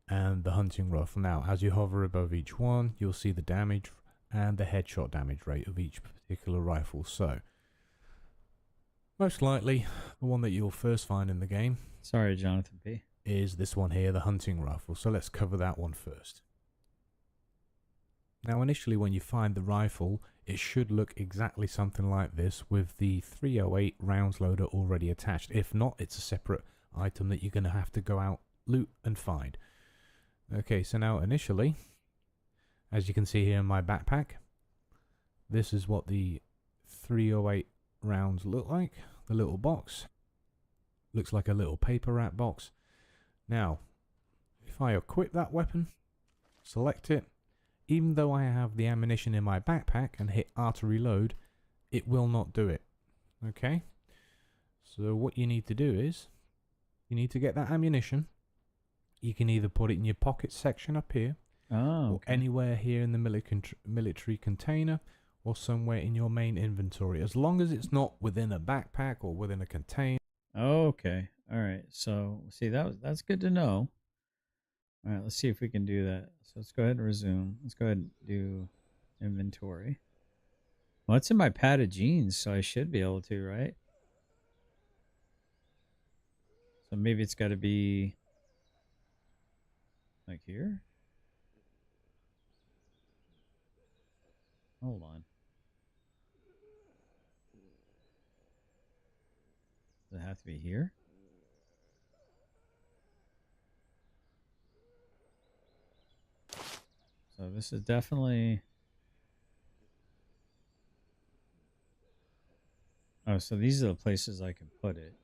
and the hunting rifle. Now, as you hover above each one, you'll see the damage and the headshot damage rate of each particular rifle. So, most likely, the one that you'll first find in the game, sorry, Jonathan P, is this one here, the hunting rifle. So let's cover that one first. Now, initially, when you find the rifle, it should look exactly something like this with the 308 rounds loader already attached. If not, it's a separate item that you're going to have to go out, loot, and find. Okay, so now initially, as you can see here in my backpack, this is what the 308 rounds look like. The little box looks like a little paper wrap box. Now, if I equip that weapon, select it, even though I have the ammunition in my backpack and hit R to reload, it will not do it. Okay? So what you need to do is, you need to get that ammunition. You can either put it in your pocket section up here, or anywhere here in the military container, or somewhere in your main inventory, as long as it's not within a backpack or within a container. Okay. All right. So see, that's good to know. All right. Let's see if we can do that. So let's go ahead and resume. Let's go ahead and do inventory. Well, it's in my padded jeans, so I should be able to, right? So maybe it's got to be like here. Hold on. Does it have to be here? So this is definitely... Oh, so these are the places I can put it.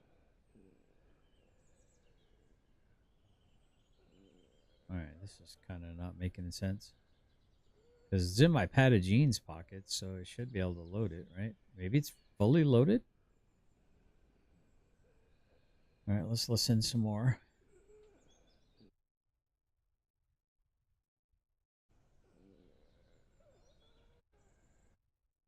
Alright, this is kind of not making sense. Because it's in my padded jeans pocket, so I should be able to load it, right? Maybe it's fully loaded? Alright, let's listen some more.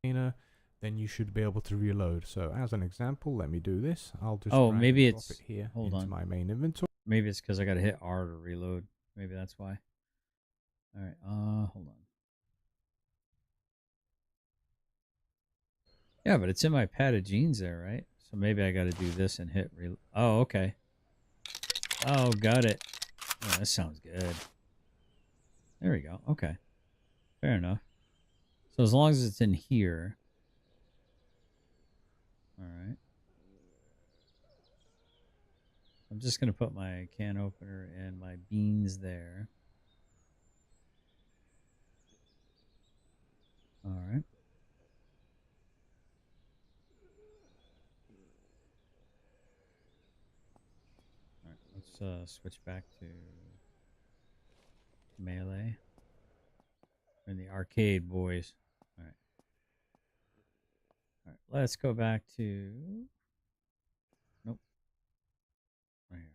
Then you should be able to reload. So as an example, let me do this. I'll just maybe drop it's it here hold into on. my main inventory. Maybe it's because I gotta hit R to reload. Maybe that's why. Alright, hold on. Yeah, but it's in my padded jeans there, right? So maybe I gotta do this and hit reload. Oh, okay. Oh, got it. Oh, that sounds good. There we go. Okay. Fair enough. So as long as it's in here. Alright. I'm just going to put my can opener and my beans there. Alright. Alright, let's switch back to melee. We're in the arcade, boys. Alright. Alright, let's go back to... Nope. Right here.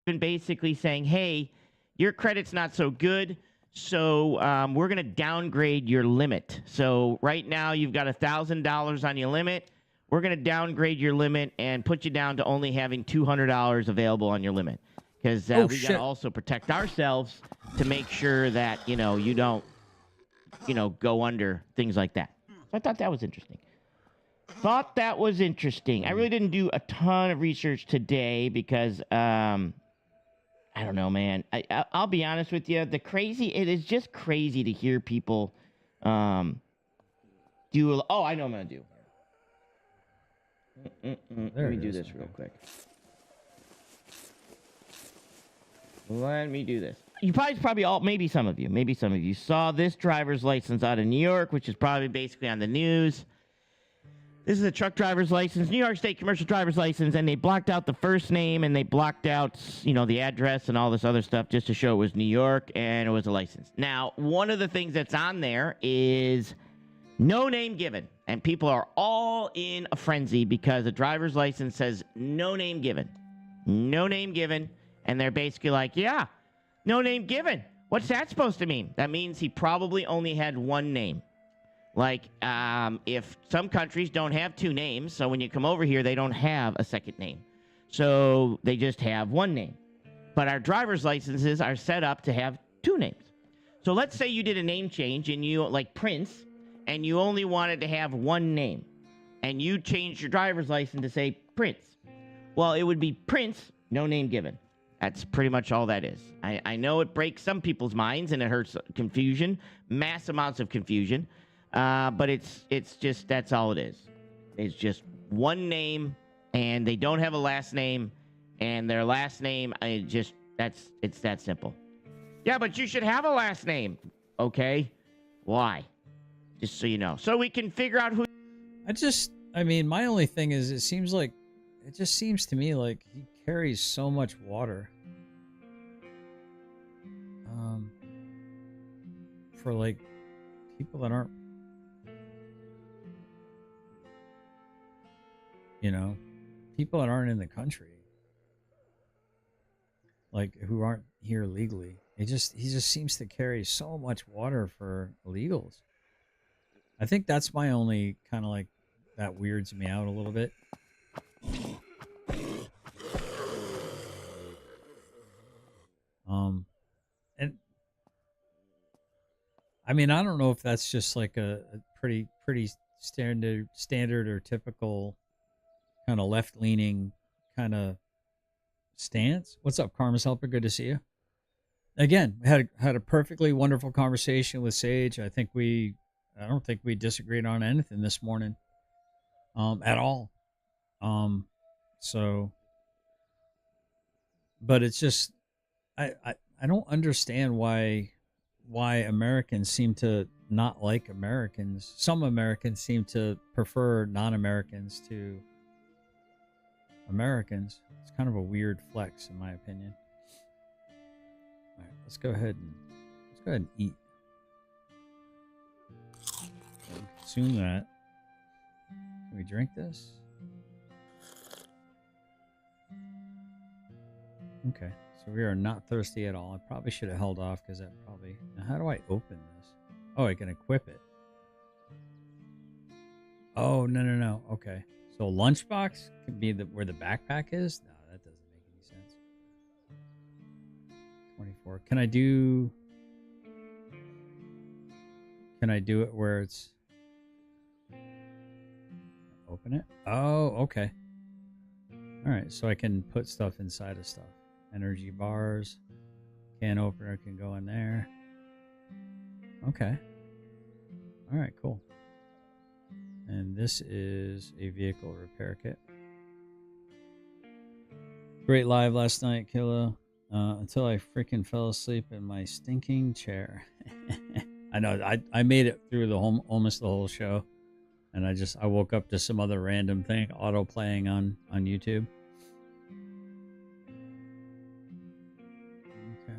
Been basically saying, hey, your credit's not so good, so we're going to downgrade your limit. So right now you've got $1,000 on your limit. We're going to downgrade your limit and put you down to only having $200 available on your limit. Because we got to also protect ourselves to make sure that, you don't, go under, things like that. So I thought that was interesting. I really didn't do a ton of research today because, I don't know, man. I'll be honest with you. It is just crazy to hear people do. I know what I'm going to do. Let me do this real quick. Let me do this. You maybe some of you saw this driver's license out of New York, which is probably basically on the news. This is a truck driver's license, New York State commercial driver's license, and they blocked out the first name and they blocked out, the address and all this other stuff just to show it was New York and it was a license. Now, one of the things that's on there is no name given, and people are all in a frenzy because the driver's license says no name given. No name given, and they're basically like, yeah, no name given. What's that supposed to mean? That means he probably only had one name. Like, if some countries don't have two names, so when you come over here, they don't have a second name. So they just have one name. But our driver's licenses are set up to have two names. So let's say you did a name change and you, like Prince, and you only wanted to have one name. And you changed your driver's license to say Prince. Well, it would be Prince, no name given. That's pretty much all that is. I know it breaks some people's minds and it hurts confusion, mass amounts of confusion, but it's just, that's all it is. It's just one name, and they don't have a last name, and their last name, it's that simple. Yeah, but you should have a last name. Okay, why? Just so you know, so we can figure out who. I mean, my only thing is, it just seems to me like he carries so much water. For like people that aren't, people that aren't in the country, like who aren't here legally. He just seems to carry so much water for illegals. I think that's my only kind of like, that weirds me out a little bit. And I mean, I don't know if that's just like a pretty standard or typical kind of left-leaning kind of stance. What's up, Karma's Helper? Good to see you. Again, we had a perfectly wonderful conversation with Sage. I don't think we disagreed on anything this morning, at all. So, but it's just, I don't understand why Americans seem to not like Americans. Some Americans seem to prefer non-Americans to Americans. It's kind of a weird flex, in my opinion. All right, let's go ahead and eat. Consume that. Can we drink this? Okay, so we are not thirsty at all. I probably should have held off because that probably... Now, how do I open this? Oh, I can equip it. Oh, no. Okay. So lunchbox can be where the backpack is? No, that doesn't make any sense. 24. Can I do it where it's... Open it? Oh, okay. All right, so I can put stuff inside of stuff. Energy bars. Can opener can go in there. Okay. All right, cool. And this is a vehicle repair kit. Great live last night, Killa. Until I freaking fell asleep in my stinking chair. I know, I made it through almost the whole show. And I woke up to some other random thing auto playing on YouTube. Okay.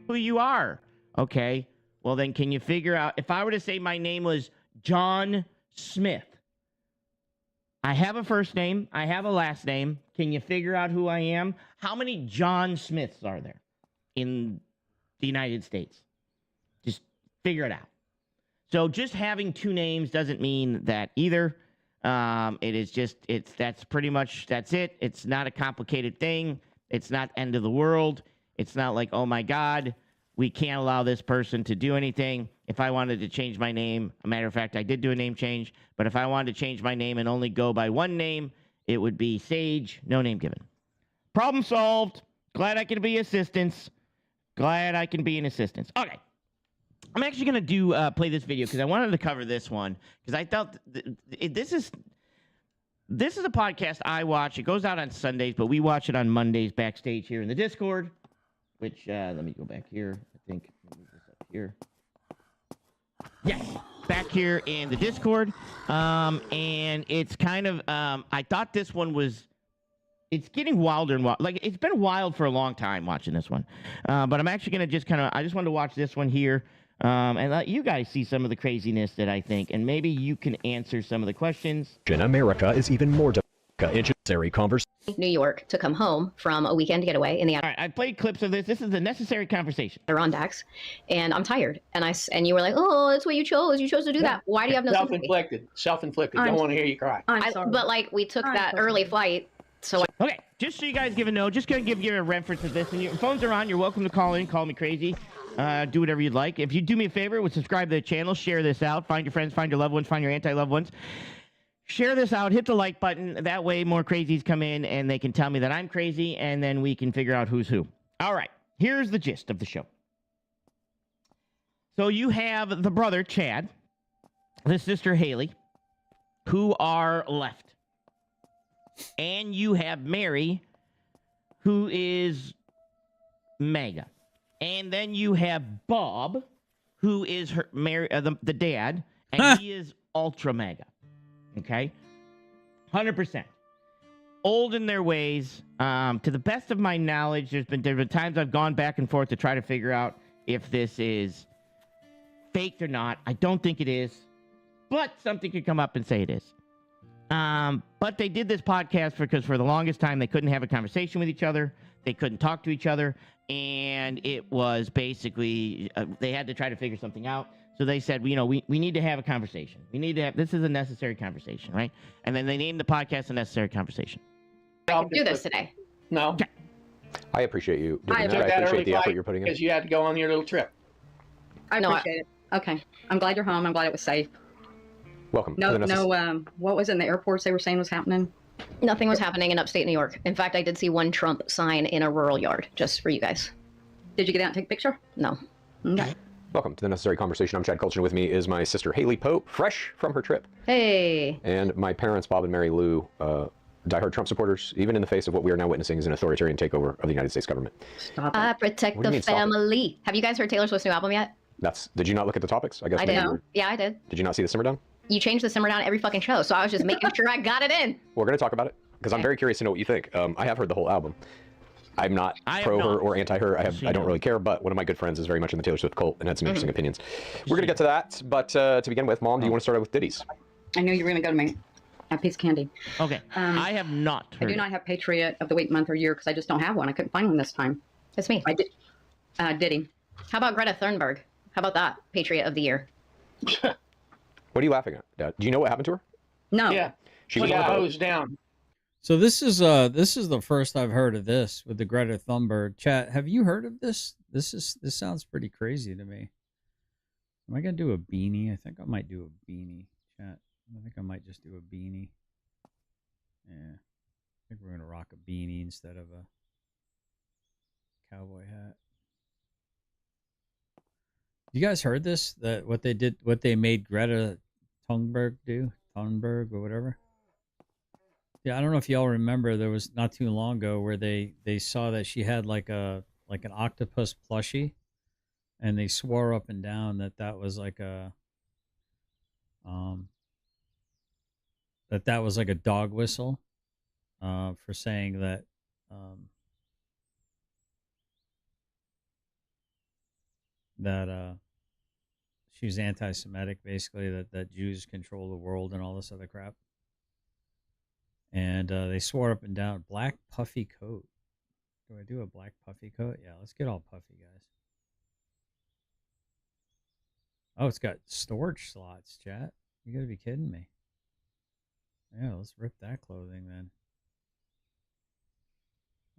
Who you are. Okay. Well, then can you figure out, if I were to say my name was John Smith, I have a first name, I have a last name. Can you figure out who I am? How many John Smiths are there in the United States? Just figure it out. So just having two names doesn't mean that either. It is just, that's pretty much, that's it. It's not a complicated thing. It's not end of the world. It's not like, oh my God, we can't allow this person to do anything. If I wanted to change my name, a matter of fact, I did do a name change, but if I wanted to change my name and only go by one name, it would be Sage, no name given. Problem solved. Glad I can be assistance. Glad I can be an assistance. Okay. I'm actually going to play this video because I wanted to cover this one because I felt this is a podcast I watch. It goes out on Sundays, but we watch it on Mondays backstage here in the Discord, which, let me go back here. I think, let me move this up here. Yes, back here in the Discord. And it's kind of, I thought this one was, it's getting wilder and wild. Like, it's been wild for a long time watching this one. But I'm actually going to just I just wanted to watch this one here. And let you guys see some of the craziness that I think, and maybe you can answer some of the questions. America is even more necessary conversation. New York to come home from a weekend getaway in the All right, I played clips of this. This is a necessary conversation. Adirondacks, and I'm tired. And you were like, "Oh, that's what you chose. You chose to do that. Why do you have no sympathy?" Self-inflicted. Don't want to hear you cry. But like, we took that early flight, so Okay, just so you guys give a know, just gonna give you a reference of this. And your phones are on. You're welcome to call in. Call me crazy. Do whatever you'd like. If you do me a favor, subscribe to the channel, share this out, find your friends, find your loved ones, find your anti-loved ones. share this out, hit the like button. That way more crazies come in and they can tell me that I'm crazy, and then we can figure out who's who. All right, here's the gist of the show. So you have the brother, Chad, the sister, Haley, who are left. And you have Mary, who is MAGA. And then you have Bob, who is her the dad, and he is ultra MAGA. Okay? 100%. Old in their ways. To the best of my knowledge, there have been times I've gone back and forth to try to figure out if this is faked or not. I don't think it is. But something could come up and say it is. But they did this podcast because for the longest time they couldn't have a conversation with each other. They couldn't talk to each other. And it was basically, they had to try to figure something out. So they said, we need to have a conversation. This is a necessary conversation, right? And then they named the podcast A Necessary Conversation. I can do this today. No. Okay. I appreciate you doing I that. I appreciate the effort you're putting in. Because you had to go on your little trip. I appreciate it. Okay. I'm glad you're home. I'm glad it was safe. Welcome. No, what was it in the airports they were saying was happening? Nothing was happening in upstate New York. In fact, I did see one Trump sign in a rural yard, just for you guys. Did you get out and take a picture? No. Okay. Welcome to the Necessary Conversation. I'm Chad Culture. With me is my sister Haley Pope, fresh from her trip. Hey. And my parents, Bob and Mary Lou, diehard Trump supporters, even in the face of what we are now witnessing as an authoritarian takeover of the United States government. Stop it. I protect the family. Have you guys heard Taylor Swift's new album yet? Did you not look at the topics? I guess I did. Yeah, I did. Did you not see the simmer down? You change the simmer down every fucking show, so I was just making sure I got it in. We're going to talk about it because I'm very curious to know what you think. I have heard the whole album. I'm not pro her or anti her. I don't really care, but one of my good friends is very much in the Taylor Swift cult and had some interesting opinions. We're going to get to that, but to begin with, Mom, do you want to start out with ditties? I knew you were going to go to me. A piece of candy. Okay. I have not heard I do not have Patriot of the week, month, or year because I just don't have one. I couldn't find one this time. It's me. I did. Diddy. How about Greta Thunberg? How about that? Patriot of the year. What are you laughing at, Dad? Do you know what happened to her? No. Yeah. She got hosed down. So this is the first I've heard of this with the Greta Thunberg. Chat, have you heard of this? This sounds pretty crazy to me. Am I gonna do a beanie? I think I might do a beanie. Chat. I think I might just do a beanie. Yeah. I think we're gonna rock a beanie instead of a cowboy hat. You guys heard this? That what they made Greta Thunberg do? Thunberg or whatever? Yeah, I don't know if y'all remember, there was not too long ago where they saw that she had like an octopus plushie, and they swore up and down that was like a that was like a dog whistle for saying that she was anti-Semitic, basically, that Jews control the world and all this other crap. And they swore up and down, black puffy coat. Do I do a black puffy coat? Yeah, let's get all puffy, guys. Oh, it's got storage slots, chat. You gotta be kidding me. Yeah, let's rip that clothing then.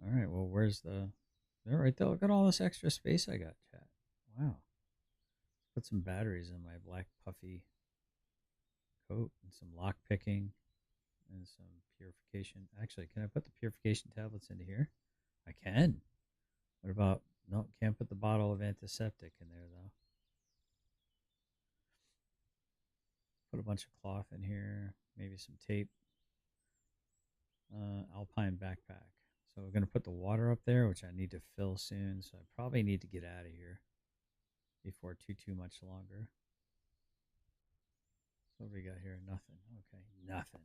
All right, well, where's the... There, right there. Look at all this extra space I got, chat. Wow. Put some batteries in my black puffy coat and some lock picking and some purification. Actually, can I put the purification tablets into here? I can. What about... No, can't put the bottle of antiseptic in there, though. Put a bunch of cloth in here. Maybe some tape. Alpine backpack. So we're going to put the water up there, which I need to fill soon. So I probably need to get out of here before too much longer. So what do we got here? Nothing. Okay, nothing.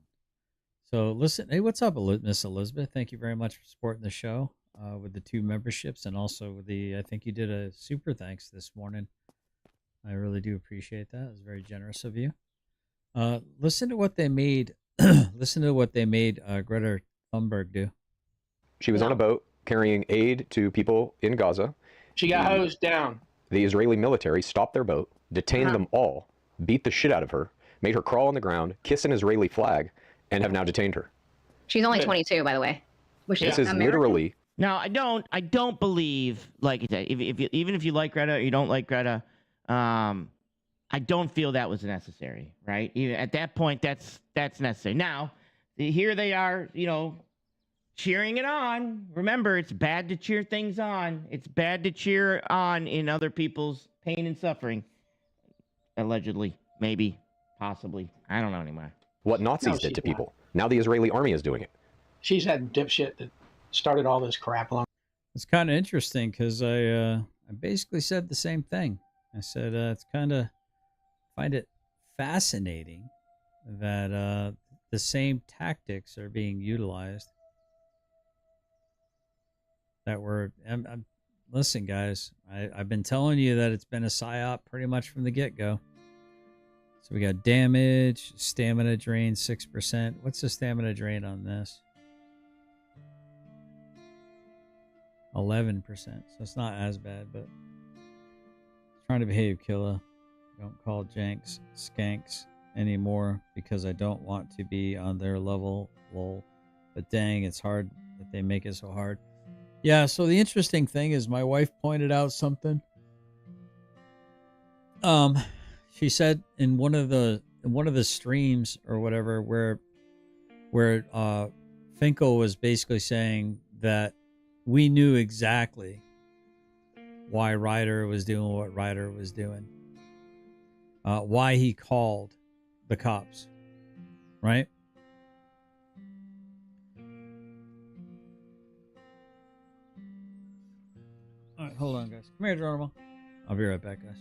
So listen, hey, what's up, Miss Elizabeth? Thank you very much for supporting the show with the 2 memberships, and also with the, I think you did a super thanks this morning. I really do appreciate that. It was very generous of you. Listen to what they made. Listen to what they made Greta Thunberg do. She was on a boat carrying aid to people in Gaza. She got hosed down. The Israeli military stopped their boat, detained them all, beat the shit out of her, made her crawl on the ground, kiss an Israeli flag, and have now detained her. She's only 22, by the way. This is literally... Now, I don't believe, like, even if you like Greta or you don't like Greta, I I don't feel that was necessary, right? Even at that point, that's necessary. Now, here they are, cheering it on. Remember, it's bad to cheer things on. It's bad to cheer on in other people's pain and suffering. Allegedly, maybe, possibly. I don't know anymore. What Nazis did to people. Now the Israeli army is doing it. She's that dipshit that started all this crap along. It's kind of interesting because I basically said the same thing. I said it's kind of find it fascinating that the same tactics are being utilized. Listen, guys, I've been telling you that it's been a psyop pretty much from the get-go. So we got damage, stamina drain 6%. What's the stamina drain on this? 11%. So it's not as bad, but trying to behave, killer. Don't call janks skanks anymore because I don't want to be on their level, lol. But dang, it's hard that they make it so hard. Yeah, so the interesting thing is my wife pointed out something. She said in one of the streams or whatever where Finkel was basically saying that we knew exactly why Ryder was doing what Ryder was doing. Why he called the cops, right? All right, hold on, guys. Come here, Geronimo. I'll be right back, guys.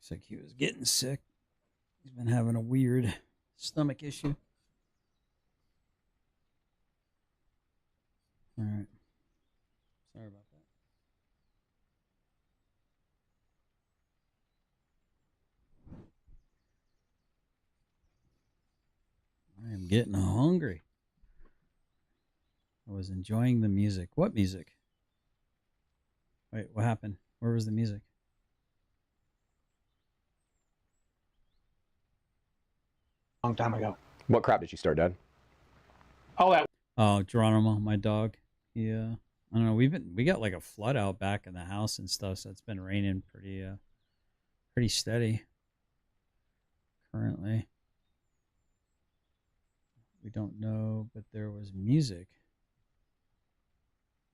Looks like he was getting sick. He's been having a weird stomach issue. All right. Sorry about that. I am getting hungry. I was enjoying the music. What music? Wait, what happened? Where was the music? Long time ago. What crap did you start, Dad? Oh, that. Oh, Geronimo, my dog. Yeah, I don't know. We got like a flood out back in the house and stuff, so it's been raining pretty steady currently. We don't know, but there was music.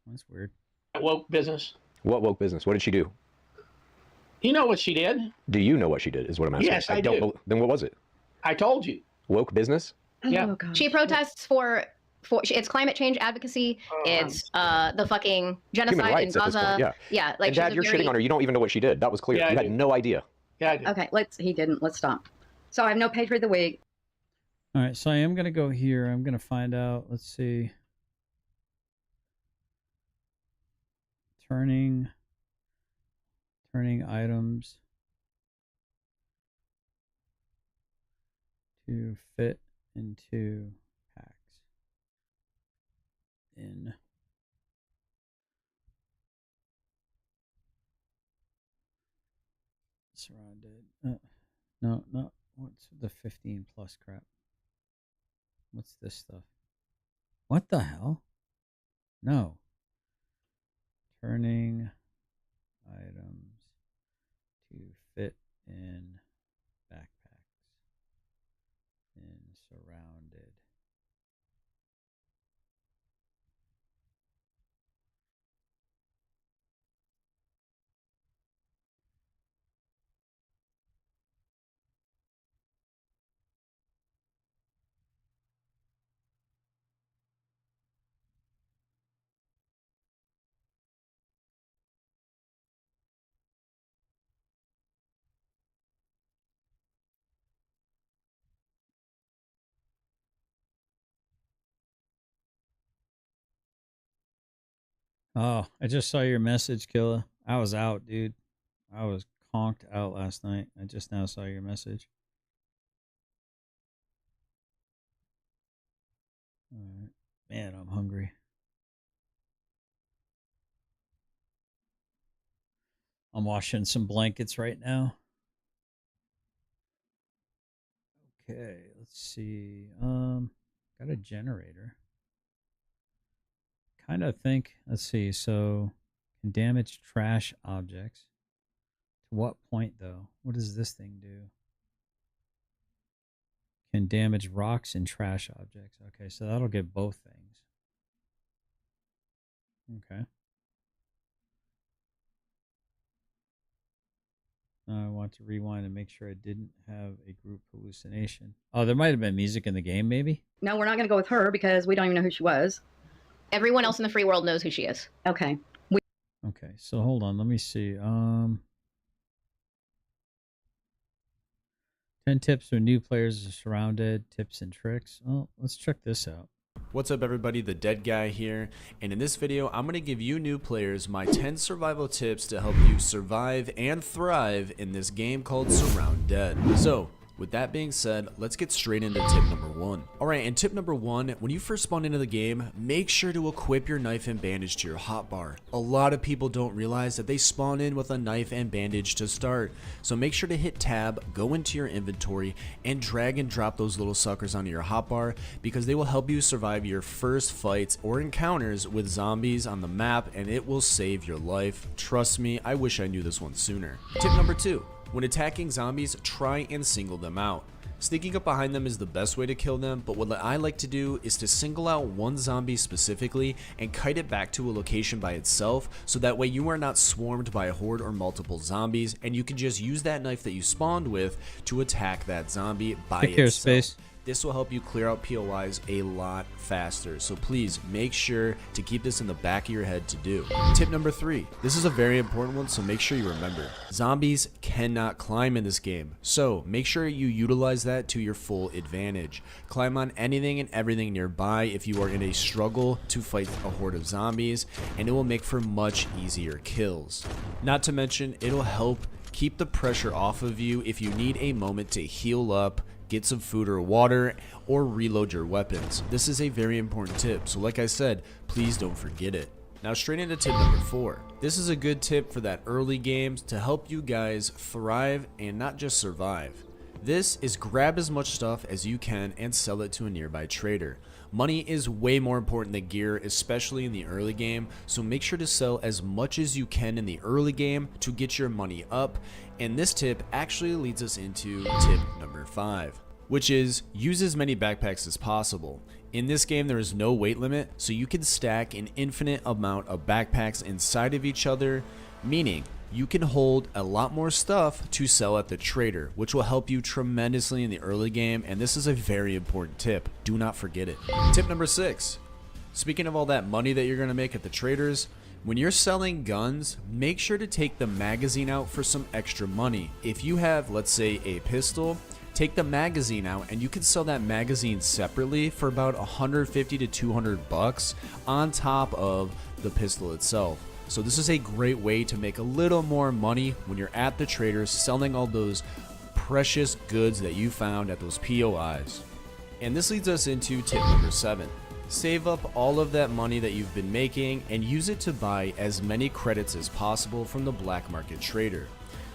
That's weird. Woke business. What woke business? What did she do? You know what she did? Do you know what she did? Is what I'm asking. Yes, I don't. do. Then what was it? I told you. Woke business? Yeah. Oh, she protests for it's climate change advocacy. It's the fucking genocide Human rights in at this Gaza. point, Yeah, like and Dad, she's a you're very... shitting on her. You don't even know what she did. That was clear. Yeah, You I had do. no idea. Yeah, I do. Okay, he didn't. Let's stop. So I have no Patriot of the Week. All right, so I am gonna go here. I'm gonna find out. Let's see. Turning items to fit into packs in surrounded. No. What's the 15 plus crap? What's this stuff? What the hell? No. Turning items to fit in backpacks in surrounded. Oh, I just saw your message, Killa. I was out, dude. I was conked out last night. I just now saw your message. All right. Man, I'm hungry. I'm washing some blankets right now. Okay, let's see. Got a generator. Kind of think, let's see. So, can damage trash objects. To what point though? What does this thing do? Can damage rocks and trash objects. Okay, so that'll get both things. Okay. I want to rewind and make sure I didn't have a group hallucination. Oh, there might have been music in the game, maybe? No, we're not going to go with her because we don't even know who she was. Everyone else in the free world knows who she is. Okay. Okay, so hold on. Let me see. 10 tips for new players are surrounded. Tips and tricks. Well, let's check this out. What's up everybody, the Dead Guy here, and in this video I'm going to give you new players my 10 survival tips to help you survive and thrive in this game called SURROUNDEAD. So, with that being said, let's get straight into tip number 1. Alright, and tip number 1, when you first spawn into the game, make sure to equip your knife and bandage to your hotbar. A lot of people don't realize that they spawn in with a knife and bandage to start, so make sure to hit tab, go into your inventory, and drag and drop those little suckers onto your hotbar because they will help you survive your first fights or encounters with zombies on the map, and it will save your life. Trust me, I wish I knew this one sooner. Tip number 2. When attacking zombies, try and single them out. Sneaking up behind them is the best way to kill them, but what I like to do is to single out one zombie specifically and kite it back to a location by itself, so that way you are not swarmed by a horde or multiple zombies, and you can just use that knife that you spawned with to attack that zombie by Take care, itself. Space. This will help you clear out POIs a lot faster, so please make sure to keep this in the back of your head to do. Tip number 3. This is a very important one, so make sure you remember. Zombies cannot climb in this game, so make sure you utilize that to your full advantage. Climb on anything and everything nearby if you are in a struggle to fight a horde of zombies, and it will make for much easier kills. Not to mention, it'll help keep the pressure off of you if you need a moment to heal up, get some food or water, or reload your weapons. This is a very important tip, so like I said, please don't forget it. Now straight into tip number 4. This is a good tip for that early games to help you guys thrive and not just survive. This is grab as much stuff as you can and sell it to a nearby trader. Money is way more important than gear, especially in the early game, so make sure to sell as much as you can in the early game to get your money up. And this tip actually leads us into tip number 5, which is use as many backpacks as possible. In this game there is no weight limit, so you can stack an infinite amount of backpacks inside of each other, meaning you can hold a lot more stuff to sell at the trader, which will help you tremendously in the early game, and this is a very important tip. Do not forget it. Tip number 6. Speaking of all that money that you're going to make at the traders, when you're selling guns, make sure to take the magazine out for some extra money. If you have, let's say, a pistol, take the magazine out and you can sell that magazine separately for about 150 to 200 bucks on top of the pistol itself. So this is a great way to make a little more money when you're at the traders selling all those precious goods that you found at those POIs. And this leads us into tip number 7. Save up all of that money that you've been making and use it to buy as many credits as possible from the black market trader.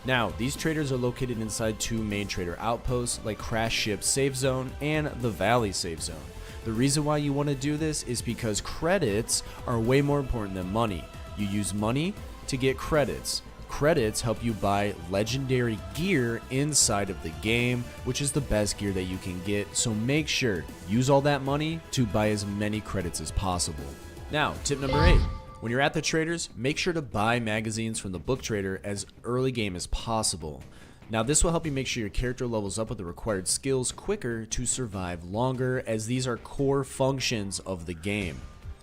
Now, these traders are located inside 2 main trader outposts like Crash Ship Safe Zone and the Valley Safe Zone. The reason why you want to do this is because credits are way more important than money. You use money to get credits. Credits help you buy legendary gear inside of the game, which is the best gear that you can get, so make sure use all that money to buy as many credits as possible. Now, tip number 8. When you're at the traders, make sure to buy magazines from the book trader as early game as possible. Now this will help you make sure your character levels up with the required skills quicker to survive longer, as these are core functions of the game.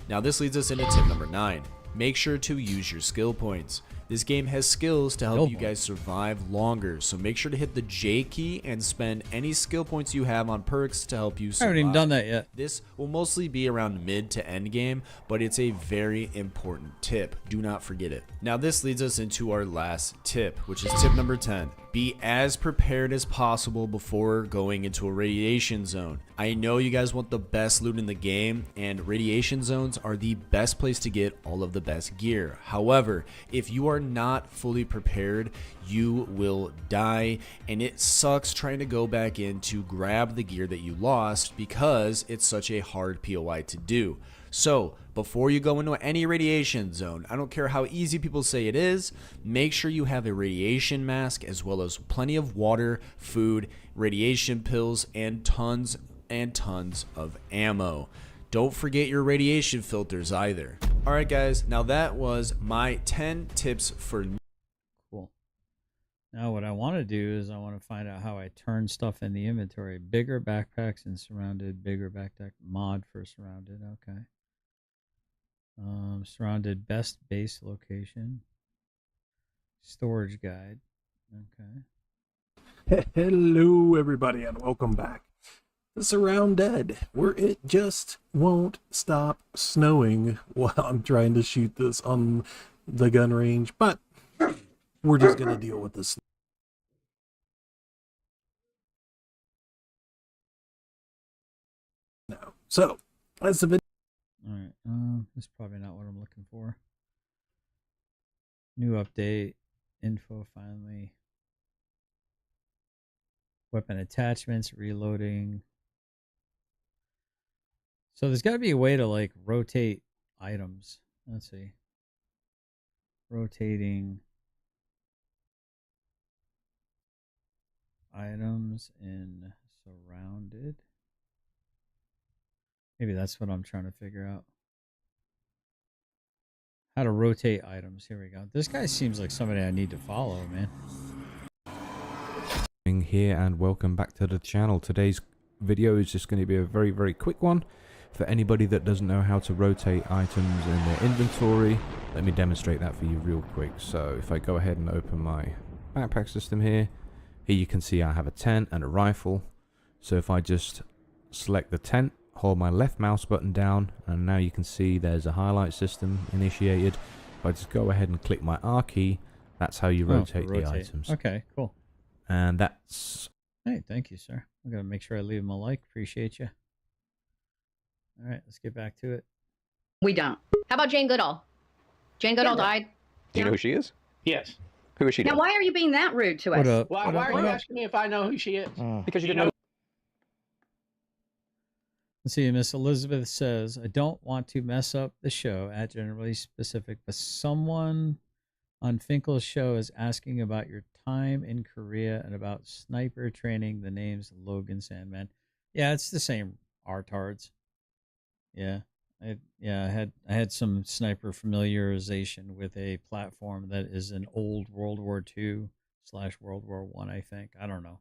Now this leads us into tip number 9. Make sure to use your skill points. This game has skills to help you guys survive longer, so make sure to hit the J key and spend any skill points you have on perks to help you survive. I haven't even done that yet. This will mostly be around mid to end game, but it's a very important tip. Do not forget it. Now this leads us into our last tip, which is tip number 10. Be as prepared as possible before going into a radiation zone. I know you guys want the best loot in the game, and radiation zones are the best place to get all of the best gear. However, if you are not fully prepared, you will die, and it sucks trying to go back in to grab the gear that you lost because it's such a hard POI to do. So before you go into any radiation zone, I don't care how easy people say it is, make sure you have a radiation mask as well as plenty of water, food, radiation pills, and tons of ammo. Don't forget your radiation filters either. Alright guys, now that was my 10 tips for... Cool. Now what I want to do is I want to find out how I turn stuff in the inventory. Bigger backpacks and surrounded, bigger backpack mod for surrounded. Okay. Surrounded best base location. Storage guide. Okay. Hello everybody and welcome back to SURROUNDEAD, where it just won't stop snowing while I'm trying to shoot this on the gun range, but we're just gonna deal with this now. So that's the video. Alright, this is probably not what I'm looking for. New update, info finally. Weapon attachments, reloading. So there's got to be a way to like rotate items. Let's see. Rotating items in surrounded. Maybe that's what I'm trying to figure out. How to rotate items. Here we go. This guy seems like somebody I need to follow, man. Here and welcome back to the channel. Today's video is just going to be a very, very quick one. For anybody that doesn't know how to rotate items in their inventory, let me demonstrate that for you real quick. So if I go ahead and open my backpack system here you can see I have a tent and a rifle. So if I just select the tent, hold my left mouse button down, and now you can see there's a highlight system initiated. If I just go ahead and click my R key, that's how you rotate the items. Okay, cool. And that's... Hey, thank you, sir. I'm going to make sure I leave him a like. Appreciate you. All right, let's get back to it. We don't. How about Jane Goodall? Jane Goodall died. Do you know who she is? Yes. Who is she? Now, why are you being that rude to us? What up? Why are you asking me if I know who she is? Because you didn't know. Let's see. Miss Elizabeth says, I don't want to mess up the show at Generally Specific, but someone on Finkel's show is asking about your time in Korea and about sniper training. The name's Logan Sandman. Yeah, it's the same artards. Yeah. I had some sniper familiarization with a platform that is an old World War II / World War I, I think. I don't know.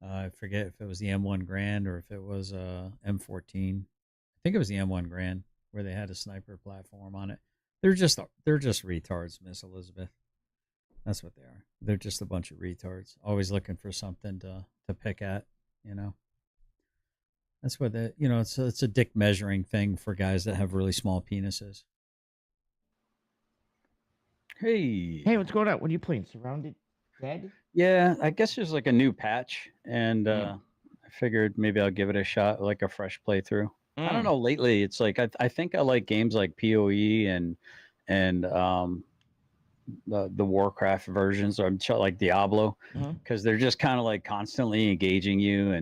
I forget if it was the M1 Grand or if it was M14. I think it was the M1 Grand where they had a sniper platform on it. They're just retards, Miss Elizabeth. That's what they are. They're just a bunch of retards, always looking for something to pick at, you know. That's what it's a dick measuring thing for guys that have really small penises. Hey, what's going on? What are you playing? Surrounded Dead? Yeah, I guess there's like a new patch, and I figured maybe I'll give it a shot, like a fresh playthrough. I don't know. Lately, it's like I think I like games like PoE and the Warcraft versions, or like Diablo, because they're just kind of like constantly engaging you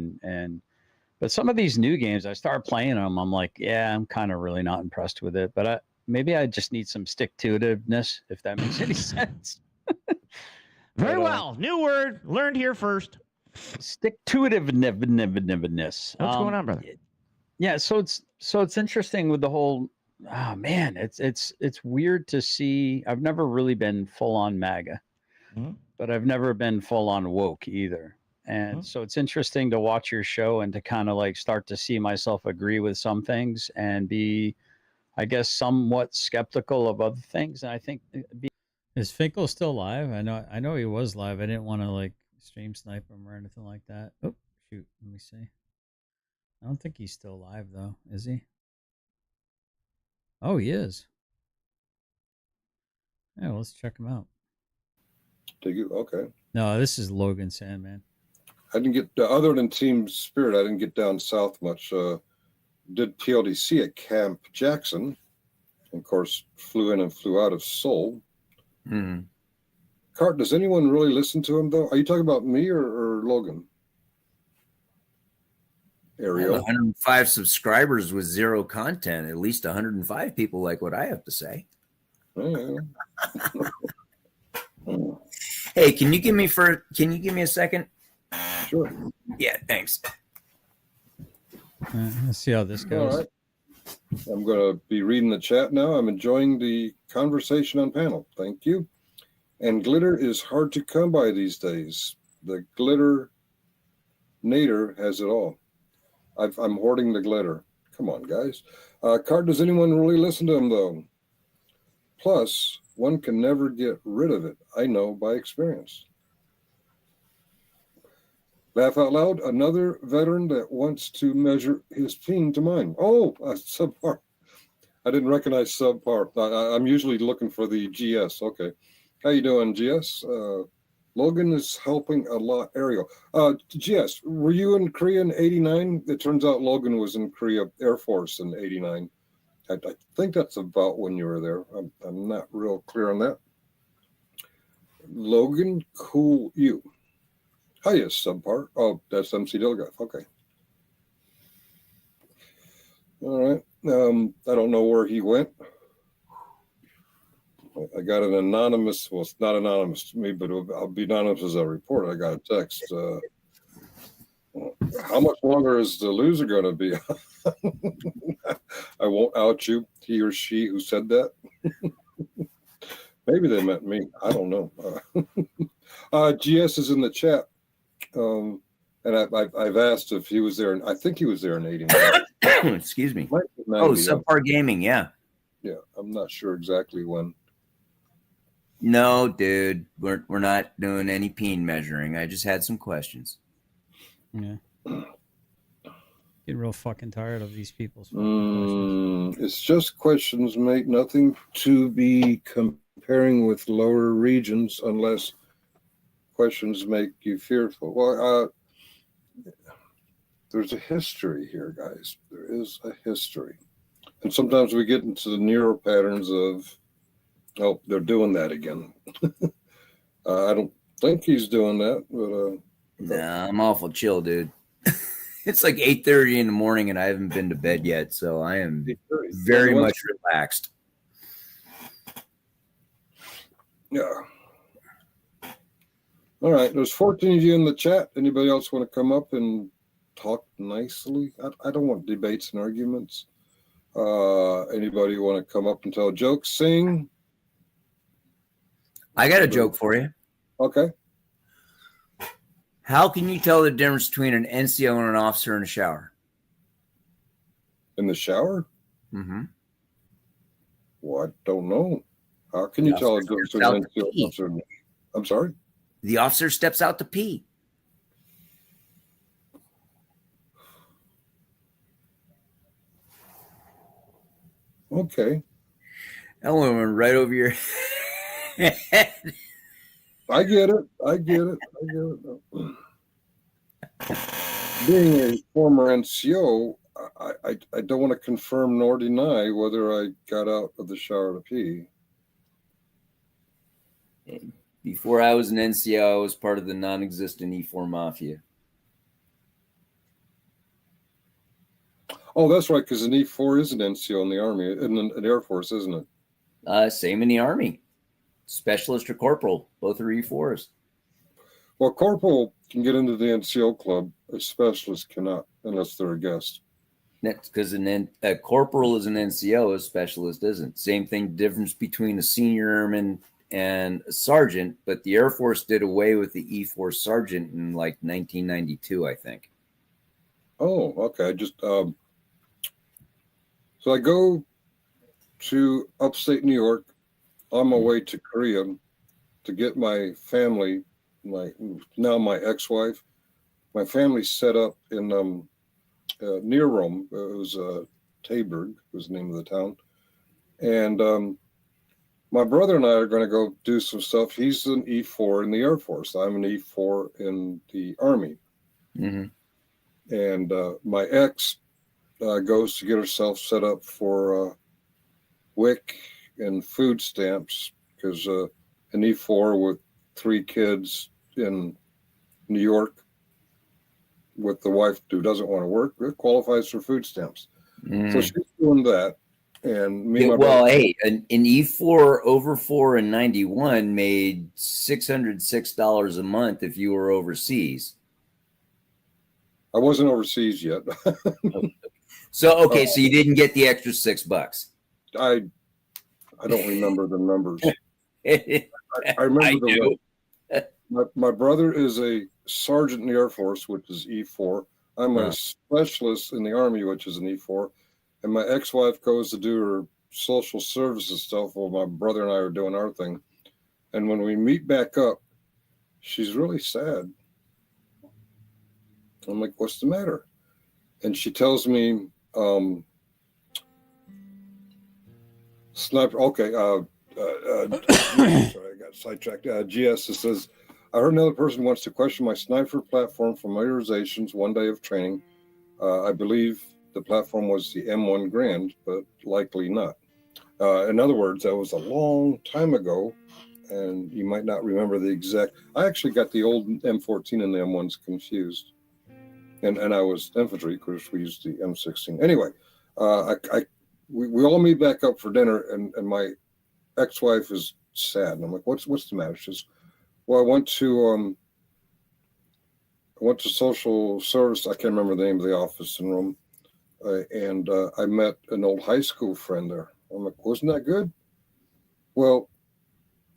But some of these new games, I start playing them. I'm like, yeah, I'm kind of really not impressed with it. But maybe I just need some stick-to-itiveness, if that makes any sense. Very well. New word learned here first. Stick-to-itiveness. What's going on, brother? Yeah, so it's interesting with the whole. Oh man, it's weird to see. I've never really been full on MAGA, but I've never been full on woke either. And so it's interesting to watch your show and to kind of like start to see myself agree with some things and be, I guess, somewhat skeptical of other things. And I think is Finkel still live? I know he was live. I didn't want to like stream snipe him or anything like that. Oh shoot, let me see. I don't think he's still live though, is he? Oh, he is. Yeah, let's check him out. Did you? Okay. No, this is Logan Sandman. I didn't get, other than Team Spirit, I didn't get down south much. Did PLDC at Camp Jackson. Of course, flew in and flew out of Seoul. Cart, does anyone really listen to him, though? Are you talking about me or Logan? Ariel? 105 subscribers with 0 content. At least 105 people like what I have to say. Hey, can you give me a second? Sure. Yeah, thanks. Let's see how this goes. All right. I'm going to be reading the chat now. I'm enjoying the conversation on panel. Thank you. And glitter is hard to come by these days. The glitter nader has it all. I'm hoarding the glitter. Come on, guys. Cart, does anyone really listen to him, though? Plus, one can never get rid of it. I know by experience. Laugh out loud, another veteran that wants to measure his peen to mine. Oh, subpar. I didn't recognize subpar. I'm usually looking for the GS. Okay. How you doing, GS? Logan is helping a lot. Ariel. GS, were you in Korea in 89? It turns out Logan was in Korea Air Force in 89. I think that's about when you were there. I'm not real clear on that. Logan, cool you. Oh, yes, subpart. Oh, that's MC Dilgoff. Okay. All right. I don't know where he went. I got an anonymous, well, it's not anonymous to me, but I'll be anonymous as a reporter. I got a text. How much longer is the loser going to be? I won't out you, he or she who said that. Maybe they meant me. I don't know. GS is in the chat. And I've asked if he was there, and I think he was there in '89. Excuse me. Might be 90. Oh, Subpar Gaming, yeah. Yeah, I'm not sure exactly when. No, dude, we're not doing any peen measuring. I just had some questions. Yeah. Getting real fucking tired of these people's It's just questions, mate. Nothing to be comparing with lower regions unless questions make you fearful. Well, there's a history here, guys. There is a history. And sometimes we get into the neural patterns of, oh, they're doing that again. I don't think he's doing that, but nah, I'm awful chill, dude. It's like 8:30 in the morning, and I haven't been to bed yet, so I am very much relaxed. Yeah. All right. There's 14 of you in the chat. Anybody else want to come up and talk nicely? I don't want debates and arguments. Anybody want to come up and tell jokes, sing? I got a joke for you. Okay. How can you tell the difference between an NCO and an officer in a shower? In the shower? Mm-hmm. Well, I don't know. How can you tell a difference between an NCO and officer? I'm sorry? The officer steps out to pee. Okay. That one went right over your head. I get it. Being a former NCO, I don't want to confirm nor deny whether I got out of the shower to pee. Before I was an NCO, I was part of the non-existent E4 Mafia. Oh, that's right, because an E4 is an NCO in the Army, in the Air Force, isn't it? Same in the Army. Specialist or corporal, both are E4s. Well, corporal can get into the NCO club. A specialist cannot, unless they're a guest. That's because a corporal is an NCO, a specialist isn't. Same thing, difference between a senior airman and a sergeant, but the Air Force did away with the E4 sergeant in like 1992, I think. Oh, okay. So I go to upstate New York on my way to Korea to get my family, my ex-wife. My family set up in near Rome. It was Taberg was the name of the town. And my brother and I are going to go do some stuff. He's an E4 in the Air Force. I'm an E4 in the Army. Mm-hmm. And my ex goes to get herself set up for WIC and food stamps because an E4 with 3 kids in New York with the wife who doesn't want to work, it qualifies for food stamps. So she's doing that. And me and my brother, hey, an E4 over 4 in 91 made $606 a month if you were overseas. I wasn't overseas yet. So you didn't get the extra $6. I don't remember the numbers. I remember my brother is a sergeant in the Air Force, which is E4. I'm a specialist in the Army, which is an E4. And my ex-wife goes to do her social services stuff while my brother and I are doing our thing. And when we meet back up, she's really sad. I'm like, what's the matter? And she tells me, sniper, okay, sorry, I got sidetracked. GS, it says, I heard another person wants to question my sniper platform familiarizations, 1 day of training. I believe the platform was the M1 Grand, but likely not. In other words, that was a long time ago, and you might not remember the exact. I actually got the old M14 and the M1s confused, and I was infantry because we used the M16. Anyway, we all meet back up for dinner, and my ex-wife is sad, and I'm like, what's the matter? She says, well, I went to social service. I can't remember the name of the office in Rome. And I met an old high school friend there. I'm like, wasn't that good? Well,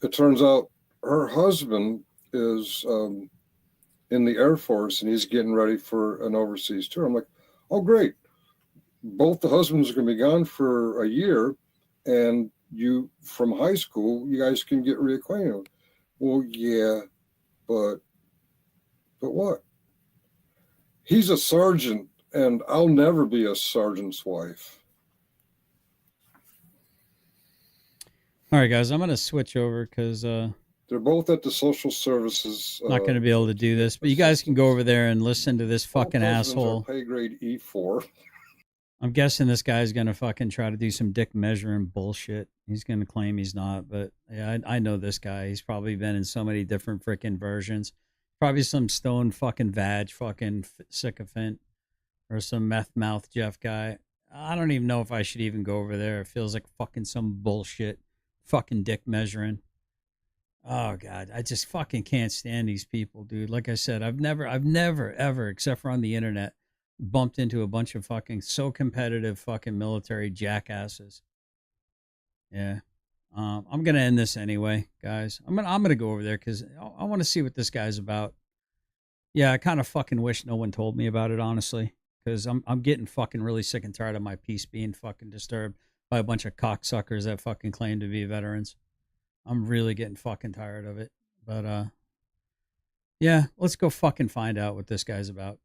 it turns out her husband is in the Air Force, and he's getting ready for an overseas tour. I'm like, oh, great. Both the husbands are going to be gone for a year, and you, from high school, you guys can get reacquainted. Well, yeah, but what? He's a sergeant, and I'll never be a sergeant's wife. All right, guys, I'm going to switch over because they're both at the social services. Not going to be able to do this, but you guys can go over there and listen to this fucking asshole. Pay grade E4. I'm guessing this guy's going to fucking try to do some dick measuring bullshit. He's going to claim he's not, but yeah, I know this guy. He's probably been in so many different freaking versions. Probably some stone fucking vag fucking sycophant or some meth mouth Jeff guy. I don't even know if I should even go over there. It feels like fucking some bullshit fucking dick measuring. Oh God, I just fucking can't stand these people, dude. Like I said, I've never ever, except for on the internet, bumped into a bunch of fucking so competitive fucking military jackasses. Yeah. I'm gonna end this anyway, guys. I'm gonna go over there because I want to see what this guy's about. Yeah, I kind of fucking wish no one told me about it, honestly, because I'm getting fucking really sick and tired of my peace being fucking disturbed by a bunch of cocksuckers that fucking claim to be veterans. I'm really getting fucking tired of it. But yeah, let's go fucking find out what this guy's about.